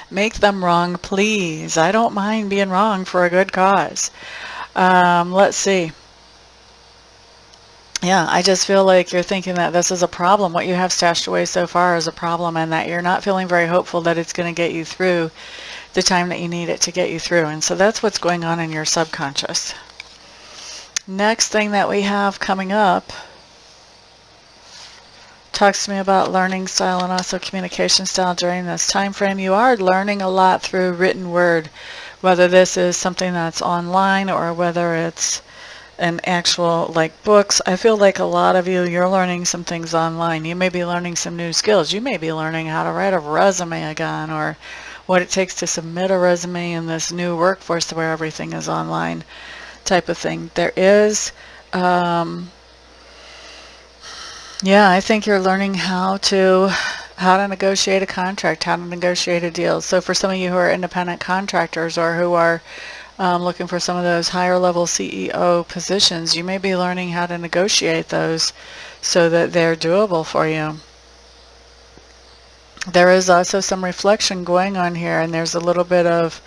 Make them wrong, please. I don't mind being wrong for a good cause. Let's see. Yeah, I just feel like you're thinking that this is a problem. What you have stashed away so far is a problem, and that you're not feeling very hopeful that it's going to get you through the time that you need it to get you through. And so that's what's going on in your subconscious. Next thing that we have coming up talks to me about learning style and also communication style during this time frame. You are learning a lot through written word, whether this is something that's online or whether it's an actual like books. I feel like a lot of you're learning some things online. You may be learning some new skills. You may be learning how to write a resume again, or what it takes to submit a resume in this new workforce where everything is online type of thing. There is yeah, I think you're learning how to negotiate a contract, how to negotiate a deal. So for some of you who are independent contractors or who are looking for some of those higher level CEO positions, you may be learning how to negotiate those so that they're doable for you. There is also some reflection going on here, and there's a little bit of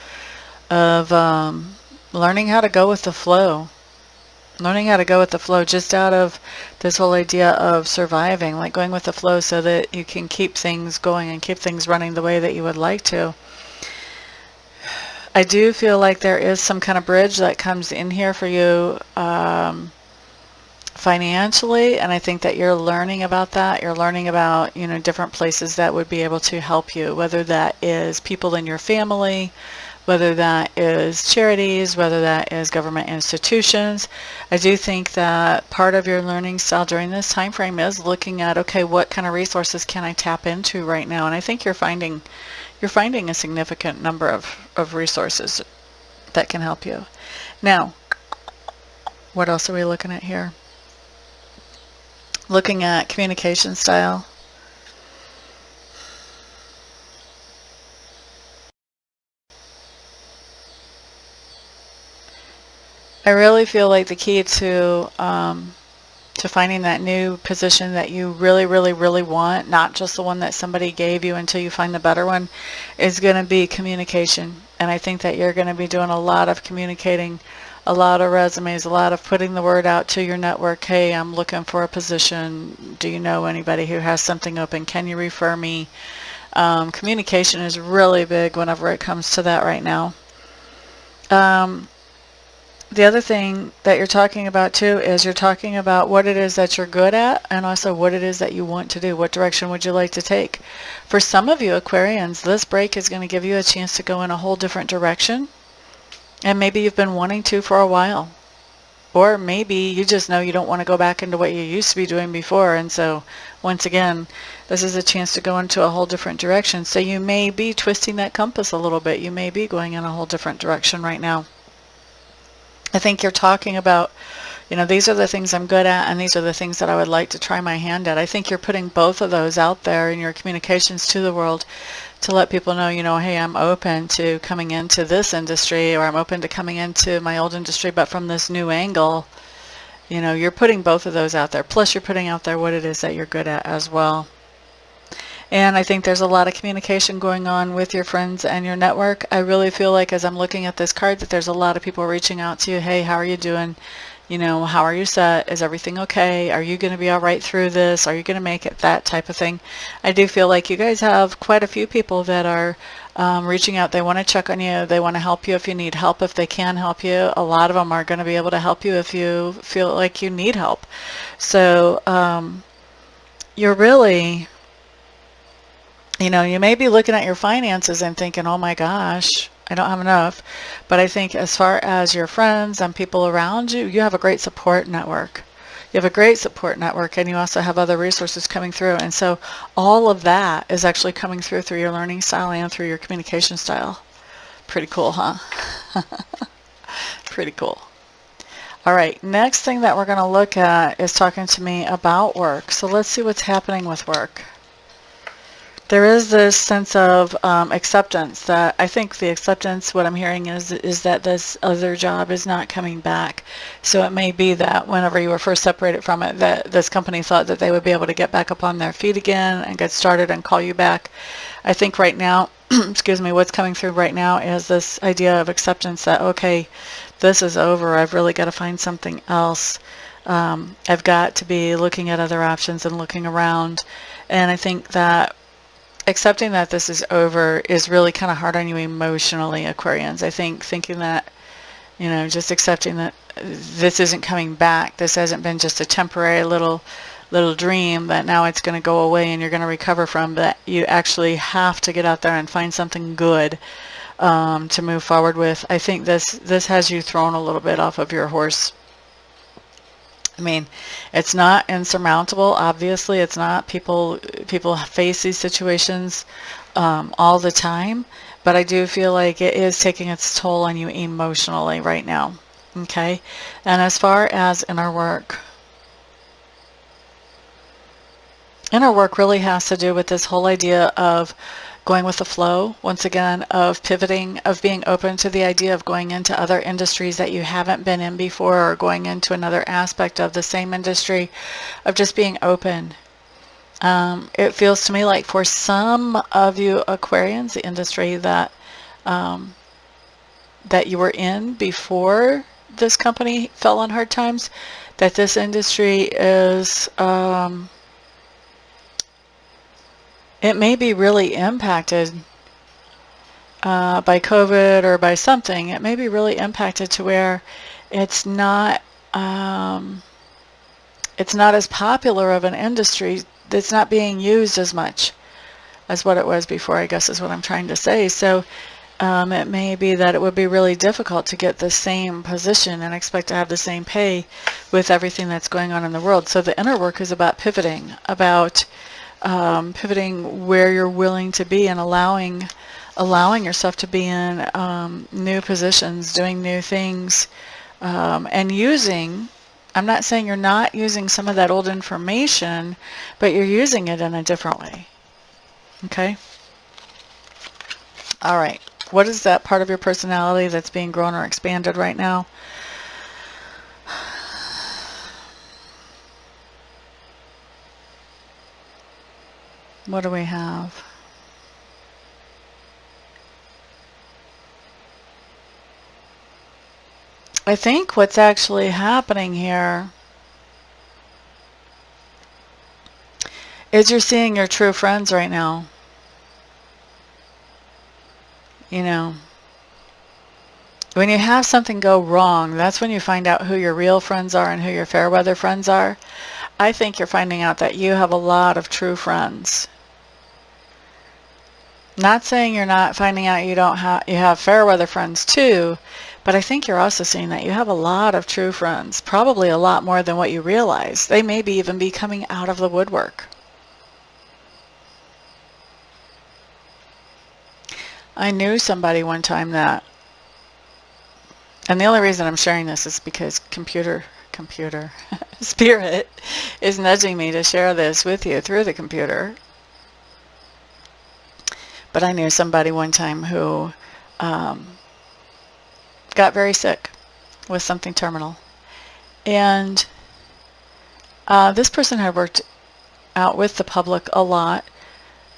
learning how to go with the flow. Learning how to go with the flow, just out of this whole idea of surviving, like going with the flow so that you can keep things going and keep things running the way that you would like to. I do feel like there is some kind of bridge that comes in here for you financially, and I think that you're learning about that. You're learning about, you know, different places that would be able to help you, whether that is people in your family, whether that is charities, whether that is government institutions. I do think that part of your learning style during this time frame is looking at, okay, what kind of resources can I tap into right now? And I think you're finding a significant number of resources that can help you. Now, what else are we looking at here? Looking at communication style. I really feel like the key to finding that new position that you really, really, really want, not just the one that somebody gave you until you find the better one, is going to be communication. And I think that you're going to be doing a lot of communicating, a lot of resumes, a lot of putting the word out to your network. Hey, I'm looking for a position. Do you know anybody who has something open? Can you refer me? Communication is really big whenever it comes to that right now. The other thing that you're talking about too is you're talking about what it is that you're good at and also what it is that you want to do. What direction would you like to take? For some of you Aquarians, this break is going to give you a chance to go in a whole different direction, and maybe you've been wanting to for a while, or maybe you just know you don't want to go back into what you used to be doing before, and so once again this is a chance to go into a whole different direction. So you may be twisting that compass a little bit. You may be going in a whole different direction right now. I think you're talking about, you know, these are the things I'm good at and these are the things that I would like to try my hand at. I think you're putting both of those out there in your communications to the world to let people know, you know, hey, I'm open to coming into this industry, or I'm open to coming into my old industry but from this new angle. You know, you're putting both of those out there. Plus you're putting out there what it is that you're good at as well. And I think there's a lot of communication going on with your friends and your network. I really feel like as I'm looking at this card that there's a lot of people reaching out to you. Hey, how are you doing? You know, how are you set? Is everything okay? Are you going to be all right through this? Are you going to make it? That type of thing. I do feel like you guys have quite a few people that are reaching out. They want to check on you. They want to help you if you need help, if they can help you. A lot of them are going to be able to help you if you feel like you need help. So you're really You know, you may be looking at your finances and thinking, oh my gosh, I don't have enough. But I think as far as your friends and people around you, you have a great support network. You have a great support network, and you also have other resources coming through. And so all of that is actually coming through your learning style and through your communication style. Pretty cool, huh? Pretty cool. All right, next thing that we're going to look at is talking to me about work. So let's see what's happening with work. There is this sense of acceptance that I think the acceptance, what I'm hearing is that this other job is not coming back. So it may be that whenever you were first separated from it, that this company thought that they would be able to get back up on their feet again and get started and call you back. I think right now, excuse me, what's coming through right now is this idea of acceptance that, okay, this is over. I've really got to find something else. I've got to be looking at other options and looking around. And I think that accepting that this is over is really kind of hard on you emotionally, Aquarians. I think thinking that, you know, just accepting that this isn't coming back. This hasn't been just a temporary little dream that now it's going to go away and you're going to recover from, but you actually have to get out there and find something good to move forward with. I think this has you thrown a little bit off of your horse. I mean, it's not insurmountable. Obviously, it's not. People face these situations all the time, but I do feel like it is taking its toll on you emotionally right now. Okay, and as far as inner work really has to do with this whole idea of going with the flow, once again, of pivoting, of being open to the idea of going into other industries that you haven't been in before, or going into another aspect of the same industry, of just being open. It feels to me like for some of you Aquarians, the industry that that you were in before this company fell on hard times, that this industry is it may be really impacted by COVID or by something. It may be really impacted to where it's not as popular of an industry. It's not being used as much as what it was before, I guess is what I'm trying to say. So it may be that it would be really difficult to get the same position and expect to have the same pay with everything that's going on in the world. So the inner work is about pivoting, about pivoting where you're willing to be and allowing yourself to be in new positions, doing new things, and using, I'm not saying you're not using some of that old information, but you're using it in a different way. Okay? All right. What is that part of your personality that's being grown or expanded right now? What do we have? I think what's actually happening here is you're seeing your true friends right now. You know, when you have something go wrong, that's when you find out who your real friends are and who your fair weather friends are. I think you're finding out that you have a lot of true friends. Not saying you're not finding out you have fair weather friends too, but I think you're also seeing that you have a lot of true friends, probably a lot more than what you realize. They may even be coming out of the woodwork. I knew somebody one time that, and the only reason I'm sharing this is because computer spirit is nudging me to share this with you through the computer. But I knew somebody one time who got very sick with something terminal. And this person had worked out with the public a lot.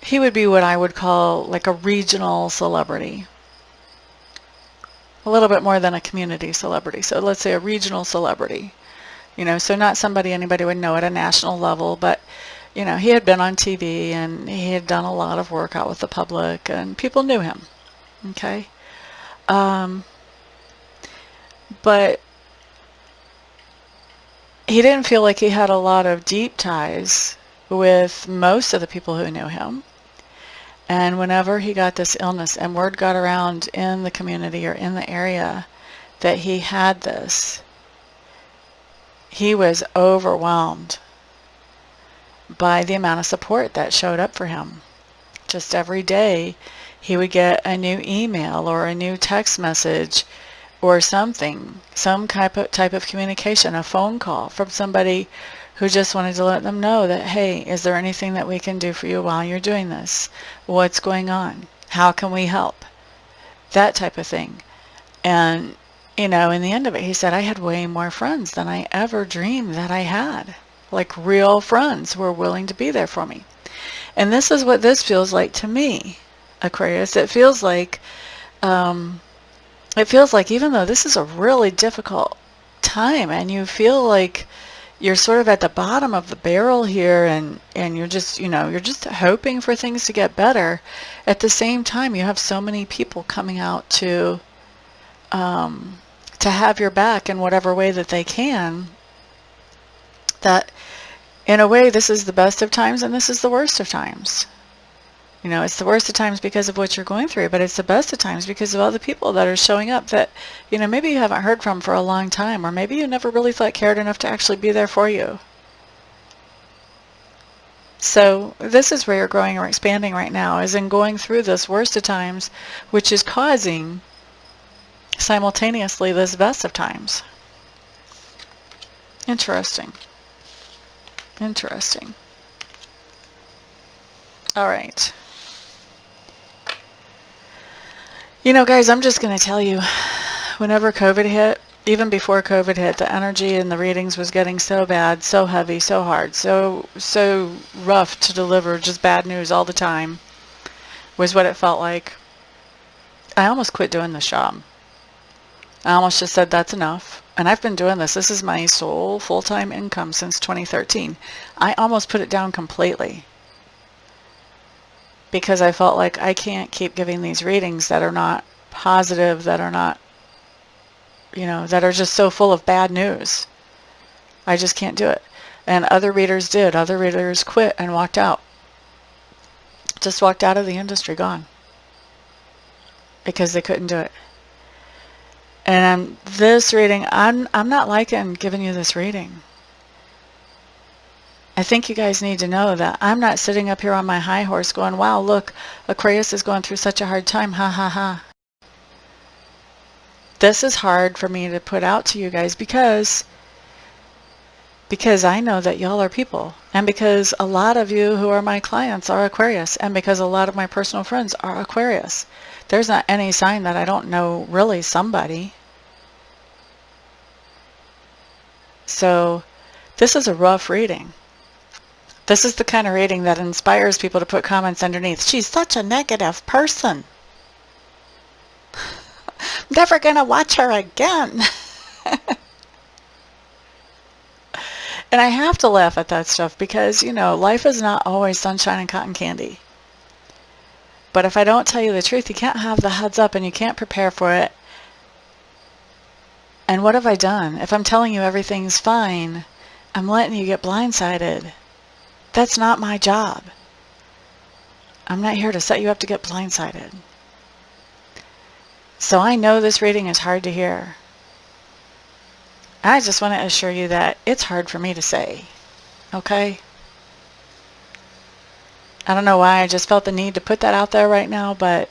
He would be what I would call like a regional celebrity. A little bit more than a community celebrity. So let's say a regional celebrity. You know, so not somebody anybody would know at a national level, but you know, he had been on TV and he had done a lot of work out with the public and people knew him. Okay. But he didn't feel like he had a lot of deep ties with most of the people who knew him. And whenever he got this illness and word got around in the community or in the area that he had this, he was overwhelmed by the amount of support that showed up for him. Just every day he would get a new email or a new text message or something, some type of communication, a phone call from somebody who just wanted to let them know that, hey, is there anything that we can do for you while you're doing this? What's going on? How can we help? That type of thing. And, in the end of it, he said, I had way more friends than I ever dreamed that I had. Like real friends who were willing to be there for me. And this is what this feels like to me, Aquarius. It feels like even though this is a really difficult time and you feel like you're sort of at the bottom of the barrel here and you're just, you're just hoping for things to get better. At the same time, you have so many people coming out to have your back in whatever way that they can, that in a way this is the best of times and this is the worst of times. It's the worst of times because of what you're going through, but it's the best of times because of all the people that are showing up that, maybe you haven't heard from for a long time, or maybe you never really felt cared enough to actually be there for you. So this is where you're growing or expanding right now, is in going through this worst of times, which is causing simultaneously this best of times. Interesting. Interesting. All right. Guys, I'm just going to tell you, whenever COVID hit, even before COVID hit, the energy in the readings was getting so bad, so heavy, so hard, so rough to deliver, just bad news all the time, was what it felt like. I almost quit doing this job. I almost just said, that's enough. And I've been doing this. This is my sole full-time income since 2013. I almost put it down completely, because I felt like I can't keep giving these readings that are not positive, that are not, that are just so full of bad news. I just can't do it. And other readers did. Other readers quit and walked out. Just walked out of the industry, gone. Because they couldn't do it. And this reading, I'm not liking giving you this reading. I think you guys need to know that I'm not sitting up here on my high horse going, wow, look, Aquarius is going through such a hard time, ha ha ha. This is hard for me to put out to you guys because I know that y'all are people, and because a lot of you who are my clients are Aquarius, and because a lot of my personal friends are Aquarius. There's not any sign that I don't know really somebody. So this is a rough reading. This is the kind of reading that inspires people to put comments underneath. She's such a negative person. I'm never going to watch her again. And I have to laugh at that stuff because, life is not always sunshine and cotton candy. But if I don't tell you the truth, you can't have the heads up and you can't prepare for it. And what have I done? If I'm telling you everything's fine, I'm letting you get blindsided. That's not my job. I'm not here to set you up to get blindsided. So I know this reading is hard to hear. I just want to assure you that it's hard for me to say. Okay? I don't know why I just felt the need to put that out there right now, but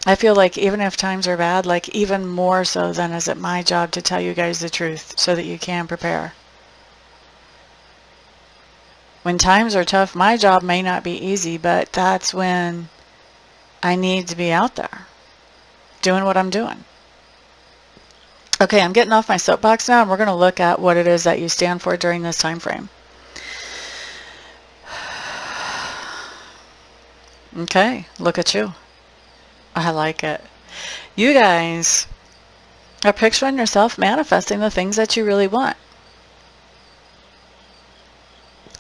I feel like even if times are bad, like even more so then is it my job to tell you guys the truth so that you can prepare. When times are tough, my job may not be easy, but that's when I need to be out there doing what I'm doing. Okay, I'm getting off my soapbox now, and we're going to look at what it is that you stand for during this time frame. Okay, look at you. I like it. You guys are picturing yourself manifesting the things that you really want.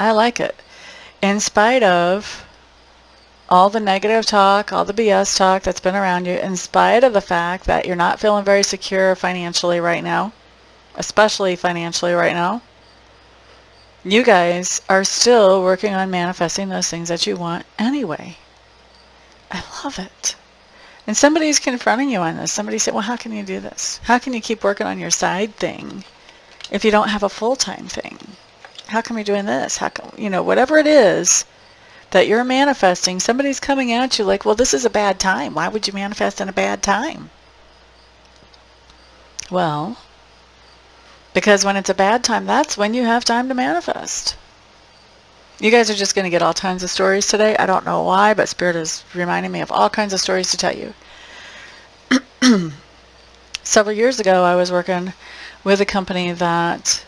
I like it. In spite of all the negative talk, all the BS talk that's been around you, in spite of the fact that you're not feeling very secure financially right now, especially financially right now, you guys are still working on manifesting those things that you want anyway. I love it. And somebody's confronting you on this. Somebody said, well, how can you do this? How can you keep working on your side thing if you don't have a full-time thing? How come you're doing this? How come, whatever it is that you're manifesting, somebody's coming at you like, well, this is a bad time. Why would you manifest in a bad time? Well, because when it's a bad time, that's when you have time to manifest. You guys are just going to get all kinds of stories today. I don't know why, but Spirit is reminding me of all kinds of stories to tell you. Several years ago, I was working with a company that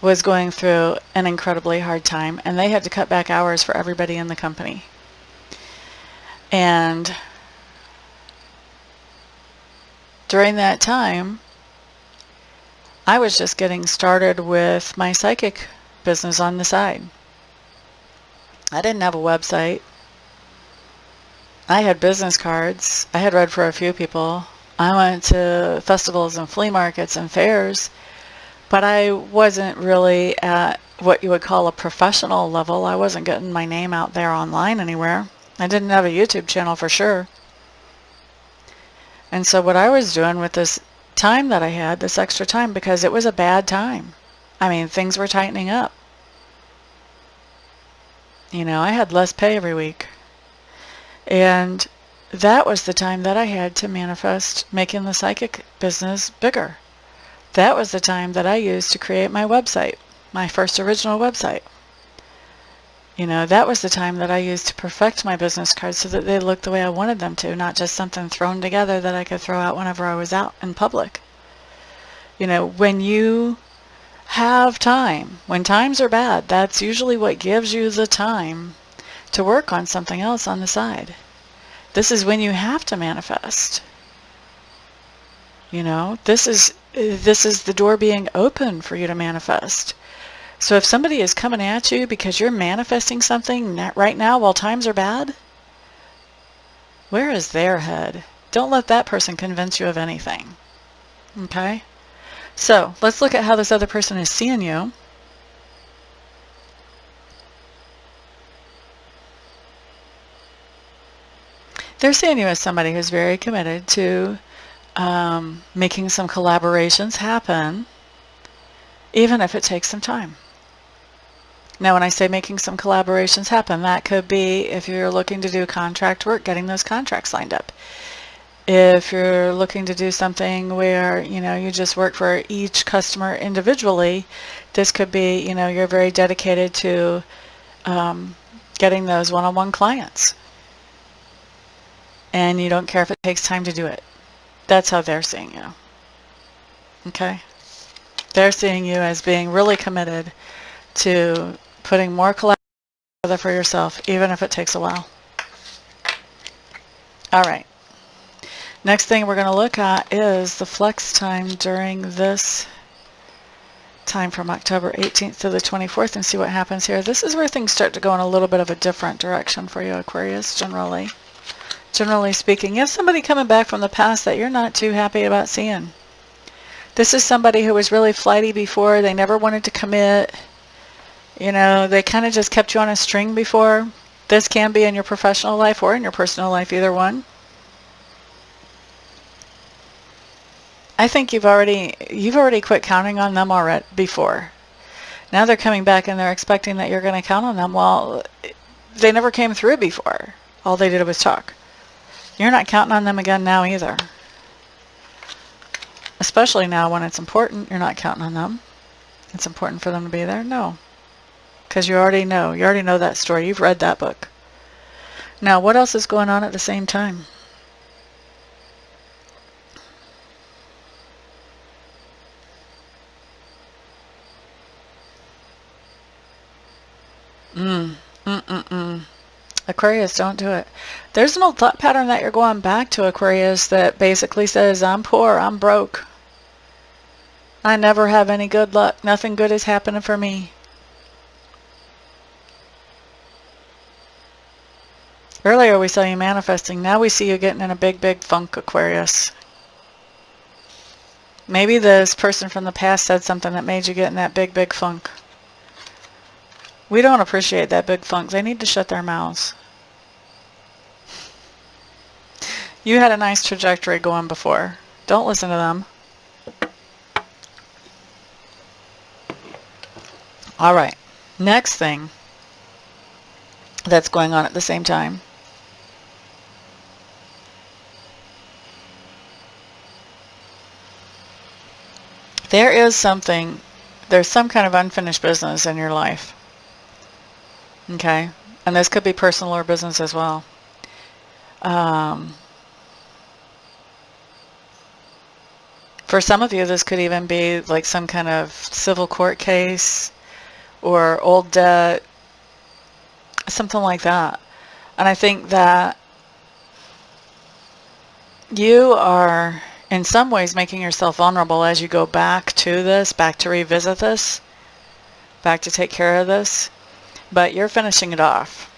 was going through an incredibly hard time, and they had to cut back hours for everybody in the company. And during that time, I was just getting started with my psychic business on the side. I didn't have a website. I had business cards. I had read for a few people. I went to festivals and flea markets and fairs, but I wasn't really at what you would call a professional level. I wasn't getting my name out there online anywhere. I didn't have a YouTube channel for sure. And so what I was doing with this time that I had, this extra time, because it was a bad time. I mean, things were tightening up. I had less pay every week. And that was the time that I had to manifest making the psychic business bigger. That was the time that I used to create my website, my first original website. That was the time that I used to perfect my business cards so that they looked the way I wanted them to, not just something thrown together that I could throw out whenever I was out in public. When you have time, when times are bad, that's usually what gives you the time to work on something else on the side. This is when you have to manifest. This is the door being open for you to manifest. So if somebody is coming at you because you're manifesting something right now while times are bad, where is their head? Don't let that person convince you of anything. Okay? So let's look at how this other person is seeing you. They're seeing you as somebody who's very committed to making some collaborations happen, even if it takes some time. Now, when I say making some collaborations happen, that could be if you're looking to do contract work, getting those contracts lined up. If you're looking to do something where, you just work for each customer individually, this could be, you're very dedicated to getting those one-on-one clients. And you don't care if it takes time to do it. That's how they're seeing you. Okay? They're seeing you as being really committed to putting more collaboration together for yourself, even if it takes a while. All right. Next thing we're going to look at is the flex time during this time from October 18th to the 24th and see what happens here. This is where things start to go in a little bit of a different direction for you, Aquarius, generally. Generally speaking, you have somebody coming back from the past that you're not too happy about seeing. This is somebody who was really flighty before. They never wanted to commit. They kind of just kept you on a string before. This can be in your professional life or in your personal life, either one. I think you've already quit counting on them already before. Now they're coming back and they're expecting that you're going to count on them. Well, they never came through before. All they did was talk. You're not counting on them again now either. Especially now when it's important, you're not counting on them. It's important for them to be there? No. Because you already know. You already know that story. You've read that book. Now, what else is going on at the same time? Aquarius, don't do it. There's an old thought pattern that you're going back to, Aquarius, that basically says, I'm poor, I'm broke. I never have any good luck. Nothing good is happening for me. Earlier we saw you manifesting. Now we see you getting in a big, big funk, Aquarius. Maybe this person from the past said something that made you get in that big, big funk. We don't appreciate that big funk. They need to shut their mouths. You had a nice trajectory going before. Don't listen to them. All right. Next thing that's going on at the same time. There's some kind of unfinished business in your life. Okay? And this could be personal or business as well. For some of you, this could even be like some kind of civil court case or old debt, something like that. And I think that you are in some ways making yourself vulnerable as you go back to this, back to revisit this, back to take care of this, but you're finishing it off.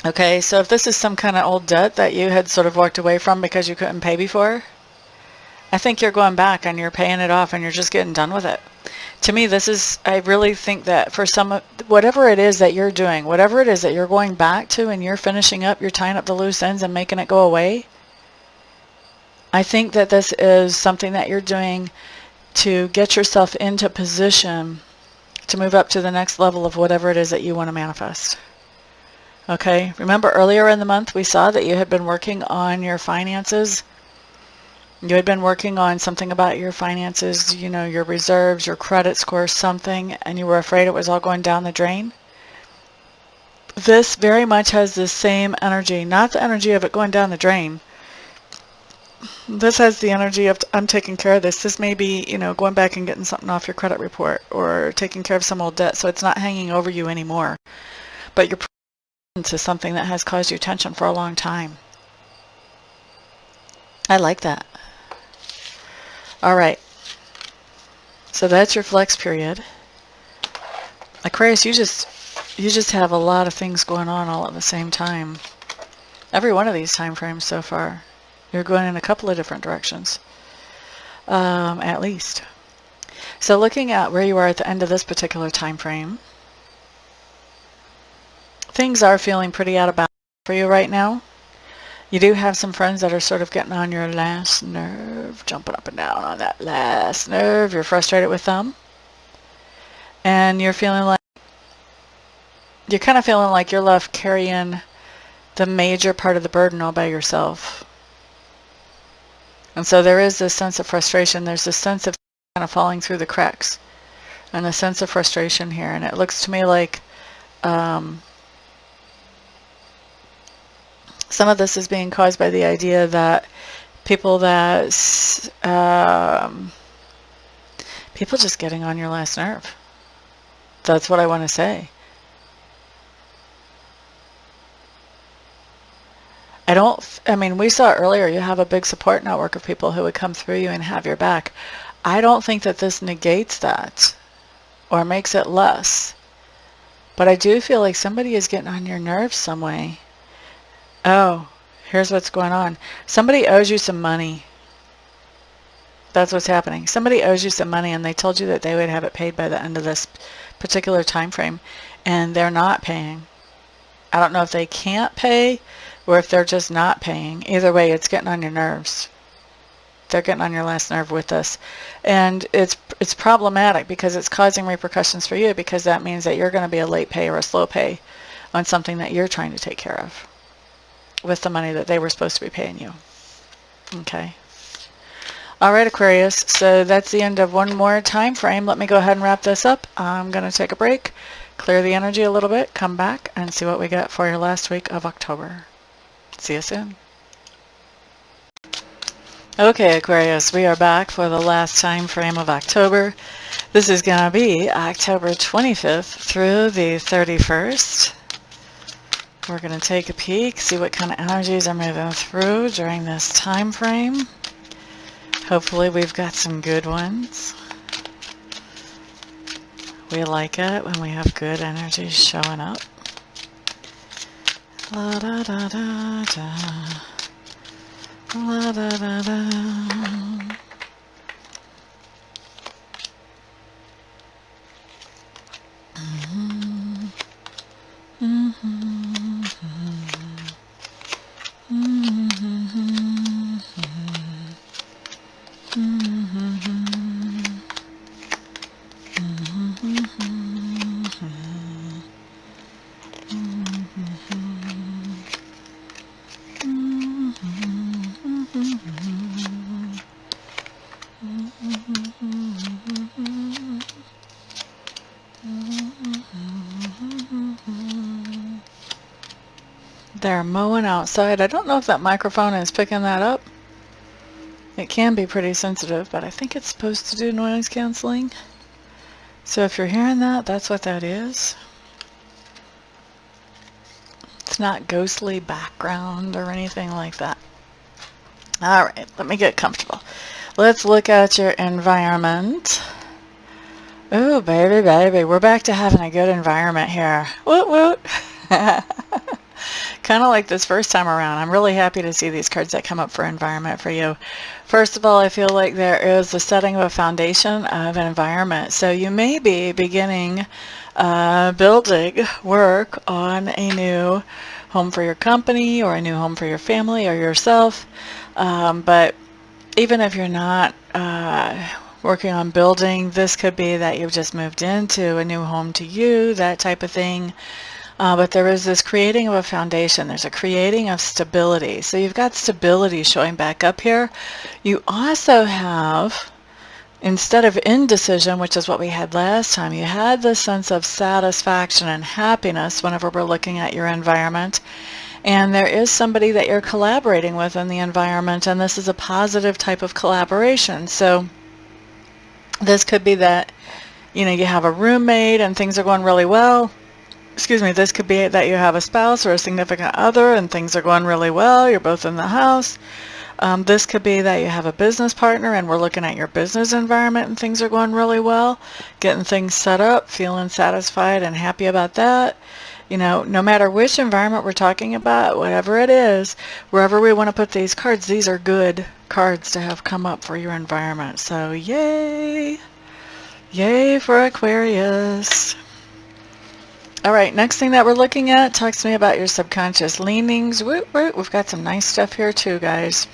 Okay, so if this is some kind of old debt that you had sort of walked away from because you couldn't pay before, I think you're going back and you're paying it off and you're just getting done with it. To me, I really think that for whatever it is that you're doing, whatever it is that you're going back to and you're finishing up, you're tying up the loose ends and making it go away, I think that this is something that you're doing to get yourself into position to move up to the next level of whatever it is that you want to manifest. Okay, remember earlier in the month we saw that you had been working on your finances. You had been working on something about your finances, you know, your reserves, your credit score, something, and you were afraid it was all going down the drain. This very much has the same energy, not the energy of it going down the drain. This has the energy of, I'm taking care of this. This may be, you know, going back and getting something off your credit report or taking care of some old debt, so it's not hanging over you anymore. But you're into something that has caused you tension for a long time. I like that. All right. So that's your flex period. Aquarius, you just have a lot of things going on all at the same time. Every one of these time frames so far. You're going in a couple of different directions. At least. So looking at where you are at the end of this particular time frame, things are feeling pretty out of balance for you right now. You do have some friends that are sort of getting on your last nerve, jumping up and down on that last nerve. You're frustrated with them. And you're kind of feeling like you're left carrying the major part of the burden all by yourself. And so there is this sense of frustration. There's this sense of kind of falling through the cracks and a sense of frustration here. And it looks to me like some of this is being caused by the idea that people just getting on your last nerve. That's what I want to say. I mean, we saw earlier you have a big support network of people who would come through you and have your back. I don't think that this negates that or makes it less. But I do feel like somebody is getting on your nerves some way. Oh, here's what's going on. Somebody owes you some money. That's what's happening. Somebody owes you some money and they told you that they would have it paid by the end of this particular time frame, and they're not paying. I don't know if they can't pay or if they're just not paying. Either way, it's getting on your nerves. They're getting on your last nerve with this. And it's problematic because it's causing repercussions for you, because that means that you're going to be a late pay or a slow pay on something that you're trying to take care of with the money that they were supposed to be paying you. Okay. All right, Aquarius. So that's the end of one more time frame. Let me go ahead and wrap this up. I'm going to take a break, clear the energy a little bit, come back, and see what we got for your last week of October. See you soon. Okay, Aquarius, we are back for the last time frame of October. This is going to be October 25th through the 31st. We're going to take a peek, see what kind of energies are moving through during this time frame. Hopefully we've got some good ones. We like it when we have good energies showing up. La da da da da. La da da da. Mm-hmm. They're mowing outside. I don't know if that microphone is picking that up. It can be pretty sensitive, but I think it's supposed to do noise canceling. So if you're hearing that, that's what that is. It's not ghostly background or anything like that. All right, let me get comfortable. Let's look at your environment. Ooh, baby, baby. We're back to having a good environment here. Woot, woot. Kind of like this first time around. I'm really happy to see these cards that come up for environment for you. First of all, I feel like there is the setting of a foundation of an environment. So you may be beginning building work on a new home for your company or a new home for your family or yourself. But even if you're not working on building, this could be that you've just moved into a new home to you, that type of thing. But there is this creating of a foundation. There's a creating of stability. So you've got stability showing back up here. You also have, instead of indecision, which is what we had last time, you had the sense of satisfaction and happiness whenever we're looking at your environment. And there is somebody that you're collaborating with in the environment, and this is a positive type of collaboration. So this could be that, you know, you have a roommate and things are going really well. Excuse me, this could be that you have a spouse or a significant other and things are going really well. You're both in the house. This could be that you have a business partner and we're looking at your business environment and things are going really well. Getting things set up, feeling satisfied and happy about that. You know, no matter which environment we're talking about, whatever it is, wherever we want to put these cards, these are good cards to have come up for your environment. So yay! Yay for Aquarius! All right, next thing that we're looking at talks to me about your subconscious leanings. Woot, woot. We've got some nice stuff here too, guys.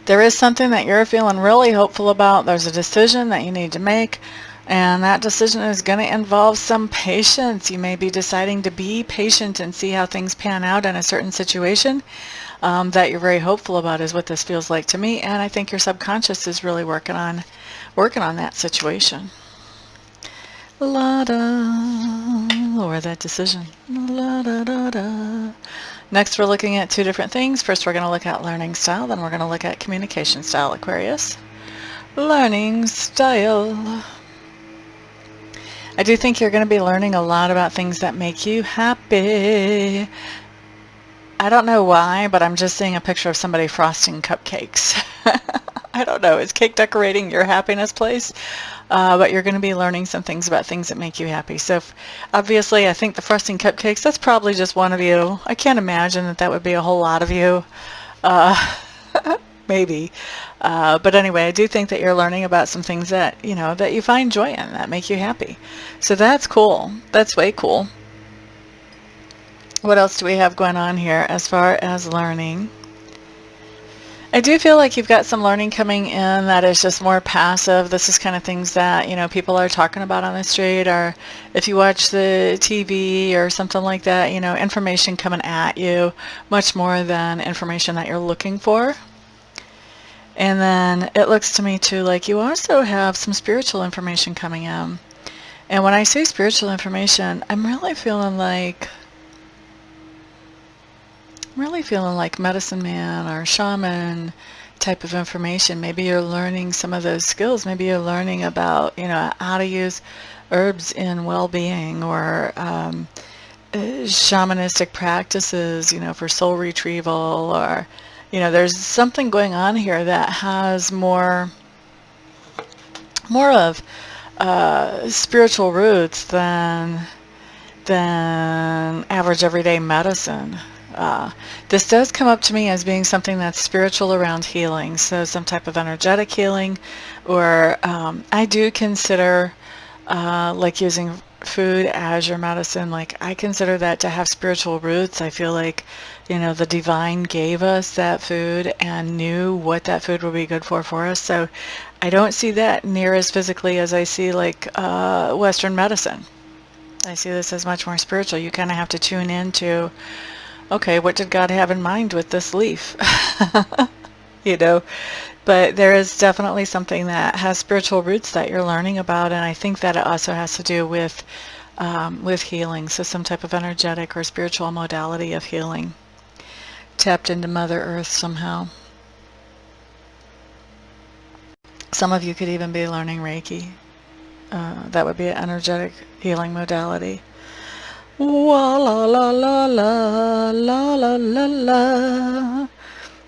There is something that you're feeling really hopeful about. There's a decision that you need to make, and that decision is going to involve some patience. You may be deciding to be patient and see how things pan out in a certain situation that you're very hopeful about is what this feels like to me, and I think your subconscious is really working on that situation. La-da, or that decision. La-da-da-da. Next, we're looking at two different things. First, we're going to look at learning style, then we're going to look at communication style, Aquarius. Learning style. I do think you're going to be learning a lot about things that make you happy. I don't know why, but I'm just seeing a picture of somebody frosting cupcakes. I don't know. Is cake decorating your happiness place? But you're going to be learning some things about things that make you happy. So obviously, I think the frosting cupcakes, that's probably just one of you. I can't imagine that that would be a whole lot of you. Maybe. But anyway, I do think that you're learning about some things that, you know, that you find joy in, that make you happy. So that's cool. That's way cool. What else do we have going on here as far as learning? I do feel like you've got some learning coming in that is just more passive. This is kind of things that, you know, people are talking about on the street, or if you watch the TV or something like that, you know, information coming at you much more than information that you're looking for. And then it looks to me too like you also have some spiritual information coming in. And when I say spiritual information, I'm really feeling like medicine man or shaman type of information. Maybe you're learning some of those skills. Maybe you're learning about, you know, how to use herbs in well-being, or shamanistic practices, you know, for soul retrieval, or, you know, there's something going on here that has more of spiritual roots than average everyday medicine. This does come up to me as being something that's spiritual around healing, so some type of energetic healing, or I do consider like using food as your medicine. Like, I consider that to have spiritual roots. I feel like, you know, the divine gave us that food and knew what that food would be good for us. So I don't see that near as physically as I see like Western medicine. I see this as much more spiritual. You kind of have to tune into, okay, what did God have in mind with this leaf? You know, but there is definitely something that has spiritual roots that you're learning about, and I think that it also has to do with with healing. So some type of energetic or spiritual modality of healing. Tapped into Mother Earth somehow. Some of you could even be learning Reiki. That would be an energetic healing modality. La la la la la la la la la.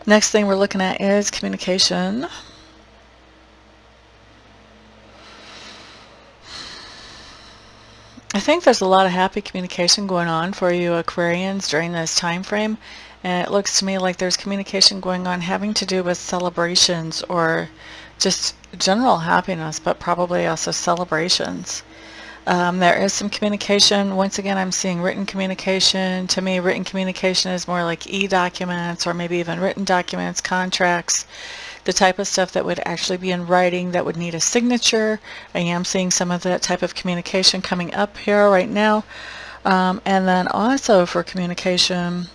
Next thing we're looking at is communication. I think there's a lot of happy communication going on for you Aquarians during this time frame, and it looks to me like there's communication going on having to do with celebrations or just general happiness, but probably also celebrations. There is some communication. Once again, I'm seeing written communication. To me, written communication is more like e-documents or maybe even written documents, contracts, the type of stuff that would actually be in writing that would need a signature. I am seeing some of that type of communication coming up here right now. And then also for communication,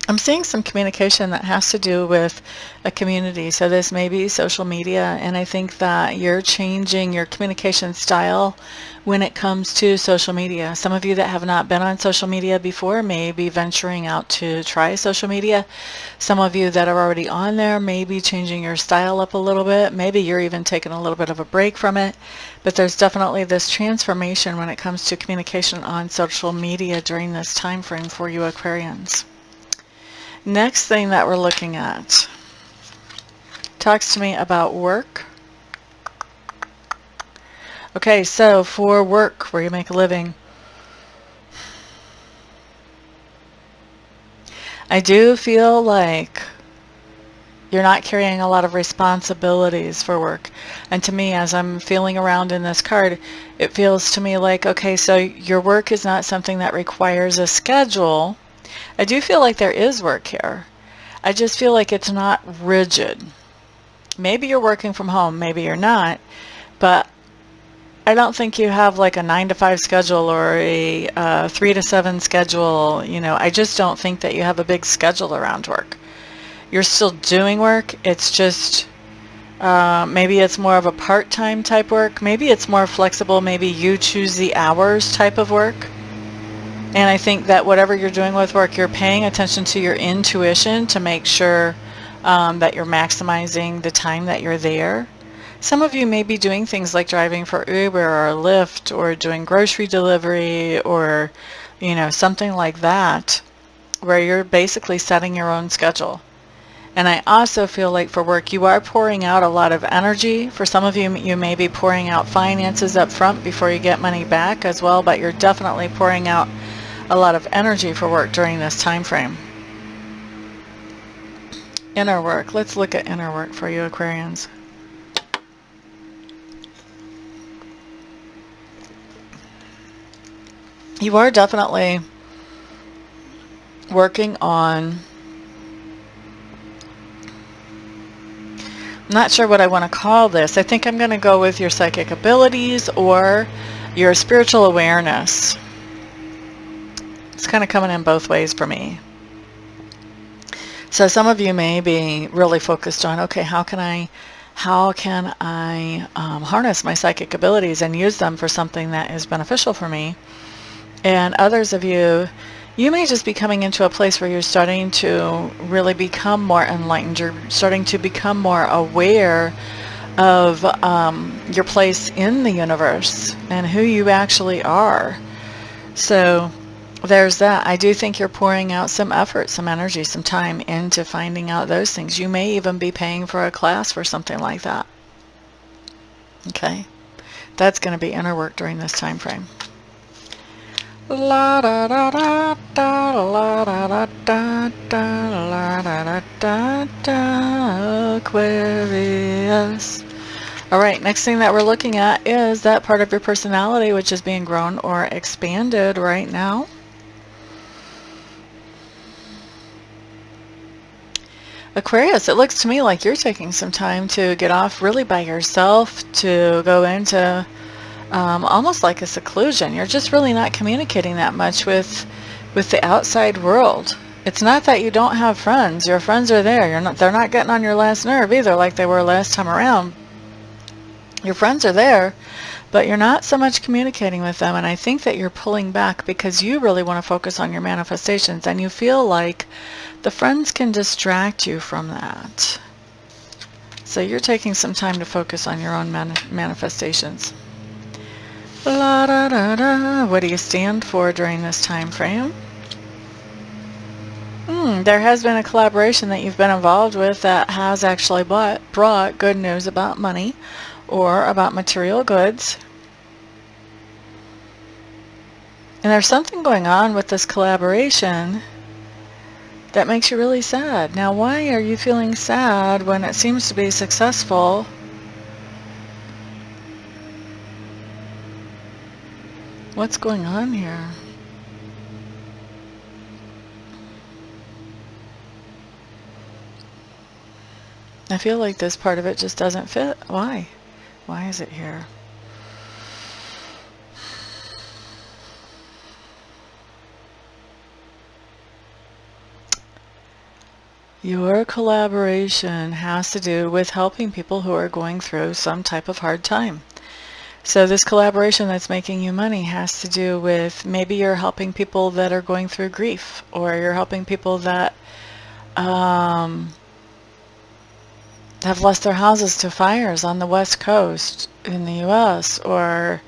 I'm seeing some communication that has to do with a community. So this may be social media, and I think that you're changing your communication style when it comes to social media. Some of you that have not been on social media before may be venturing out to try social media. Some of you that are already on there may be changing your style up a little bit. Maybe you're even taking a little bit of a break from it. But there's definitely this transformation when it comes to communication on social media during this time frame for you Aquarians. Next thing that we're looking at talks to me about work. Okay, so for work, where you make a living, I do feel like you're not carrying a lot of responsibilities for work. And to me, as I'm feeling around in this card, it feels to me like, okay, so your work is not something that requires a schedule. I do feel like there is work here. I just feel like it's not rigid. Maybe you're working from home, maybe you're not, but I don't think you have like a 9-to-5 schedule or a 3-to-7 schedule. You know, I just don't think that you have a big schedule around work. You're still doing work. It's just maybe it's more of a part-time type work. Maybe it's more flexible. Maybe you choose the hours type of work. And I think that whatever you're doing with work, you're paying attention to your intuition to make sure that you're maximizing the time that you're there. Some of you may be doing things like driving for Uber or Lyft or doing grocery delivery or, you know, something like that, where you're basically setting your own schedule. And I also feel like for work, you are pouring out a lot of energy. For some of you, you may be pouring out finances up front before you get money back as well, but you're definitely pouring out a lot of energy for work during this time frame. Inner work. Let's look at inner work for you Aquarians. You are definitely working on, I'm not sure what I want to call this. I think I'm going to go with your psychic abilities or your spiritual awareness. It's kind of coming in both ways for me. So some of you may be really focused on, okay, how can I harness my psychic abilities and use them for something that is beneficial for me? And others of you, you may just be coming into a place where you're starting to really become more enlightened. You're starting to become more aware of your place in the universe and who you actually are. So there's that. I do think you're pouring out some effort, some energy, some time into finding out those things. You may even be paying for a class for something like that. Okay, that's going to be inner work during this time frame. La da da da da la da da da da la da da da da Aquarius. All right, next thing that we're looking at is that part of your personality which is being grown or expanded right now. Aquarius, it looks to me like you're taking some time to get off really by yourself, to go into almost like a seclusion. You're just really not communicating that much with the outside world. It's not that you don't have friends. Your friends are there. They're not getting on your last nerve either like they were last time around. Your friends are there, but you're not so much communicating with them, and I think that you're pulling back because you really want to focus on your manifestations, and you feel like the friends can distract you from that. So you're taking some time to focus on your own manifestations. La da da da. What do you stand for during this time frame? There has been a collaboration that you've been involved with that has actually brought good news about money or about material goods. And there's something going on with this collaboration that makes you really sad. Now, why are you feeling sad when it seems to be successful? What's going on here? I feel like this part of it just doesn't fit. Why? Why is it here? Your collaboration has to do with helping people who are going through some type of hard time. So this collaboration that's making you money has to do with maybe you're helping people that are going through grief, or you're helping people that have lost their houses to fires on the West Coast in the U.S., or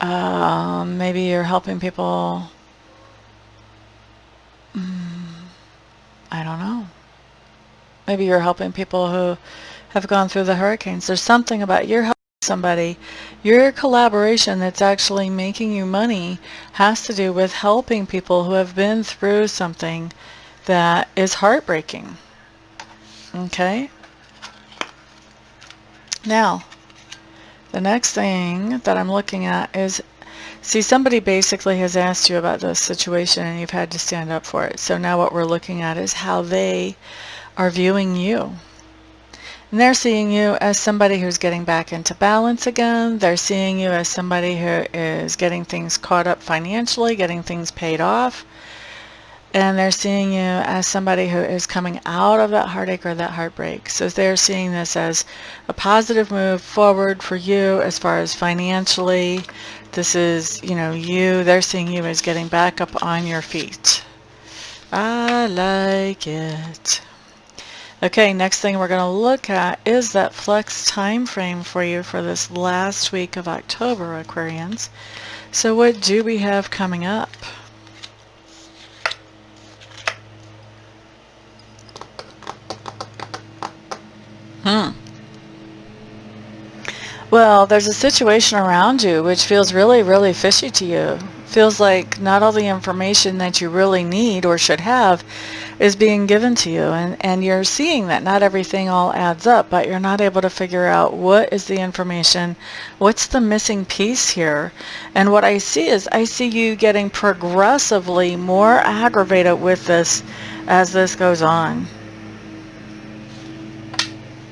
maybe you're helping people, I don't know. Maybe you're helping people who have gone through the hurricanes. There's something about you're helping somebody. Your collaboration that's actually making you money has to do with helping people who have been through something that is heartbreaking. Okay? Now, the next thing that I'm looking at is, see, somebody basically has asked you about this situation and you've had to stand up for it. So now what we're looking at is how they are viewing you. And they're seeing you as somebody who's getting back into balance again. They're seeing you as somebody who is getting things caught up financially, getting things paid off. And they're seeing you as somebody who is coming out of that heartache or that heartbreak. So they're seeing this as a positive move forward for you as far as financially. This is, you. They're seeing you as getting back up on your feet. I like it. Okay, next thing we're going to look at is that flex time frame for you for this last week of October, Aquarians. So what do we have coming up? Well, there's a situation around you which feels really, really fishy to you. Feels like not all the information that you really need or should have is being given to you. And you're seeing that not everything all adds up, but you're not able to figure out what is the information, what's the missing piece here. And what I see is I see you getting progressively more aggravated with this as this goes on.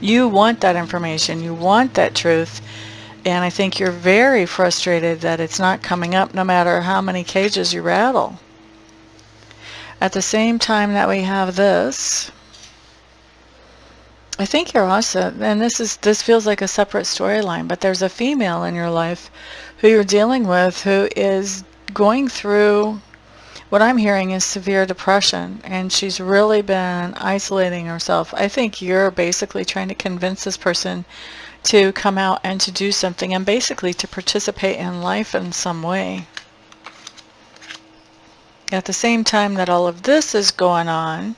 You want that information, you want that truth, and I think you're very frustrated that it's not coming up no matter how many cages you rattle. At the same time that we have this, I think you're also, and this feels like a separate storyline, but there's a female in your life who you're dealing with who is going through, what I'm hearing is severe depression, and she's really been isolating herself. I think you're basically trying to convince this person to come out and to do something, and basically to participate in life in some way. At the same time that all of this is going on,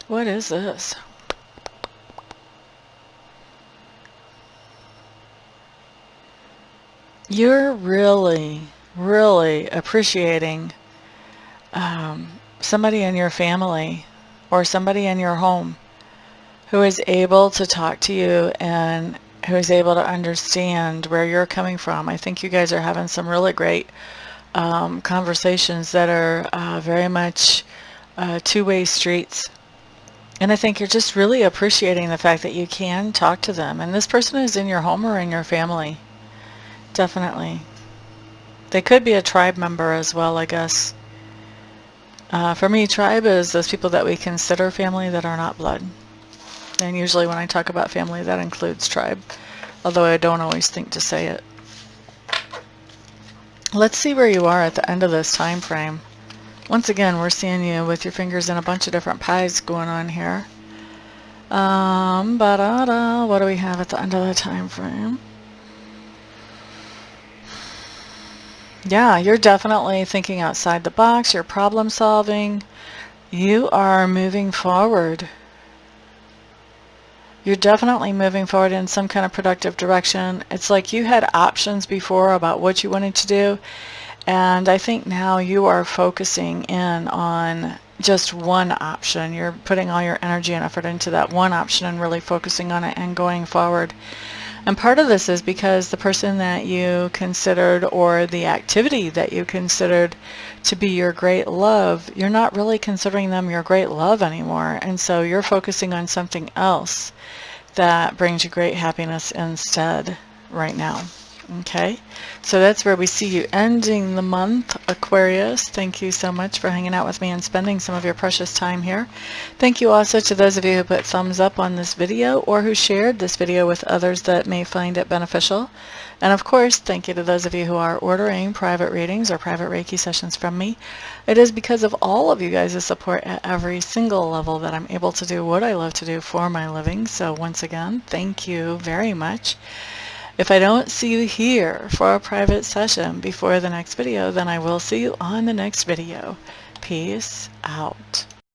what is this? You're really, really appreciating somebody in your family or somebody in your home who is able to talk to you and who is able to understand where you're coming from. I think you guys are having some really great conversations that are very much two-way streets. And I think you're just really appreciating the fact that you can talk to them. And this person is in your home or in your family. Definitely. They could be a tribe member as well, I guess. For me, tribe is those people that we consider family that are not blood. And usually when I talk about family, that includes tribe, although I don't always think to say it. Let's see where you are at the end of this time frame. Once again, we're seeing you with your fingers in a bunch of different pies going on here. What do we have at the end of the time frame? Yeah, you're definitely thinking outside the box. You're problem solving. You are moving forward. You're definitely moving forward in some kind of productive direction. It's like you had options before about what you wanted to do, and I think now you are focusing in on just one option. You're putting all your energy and effort into that one option and really focusing on it and going forward. And part of this is because the person that you considered, or the activity that you considered to be your great love, you're not really considering them your great love anymore. And so you're focusing on something else that brings you great happiness instead right now. Okay, so that's where we see you ending the month, Aquarius. Thank you so much for hanging out with me and spending some of your precious time here. Thank you also to those of you who put thumbs up on this video or who shared this video with others that may find it beneficial. And of course, thank you to those of you who are ordering private readings or private Reiki sessions from me. It is because of all of you guys' support at every single level that I'm able to do what I love to do for my living. So once again, thank you very much. If I don't see you here for a private session before the next video, then I will see you on the next video. Peace out.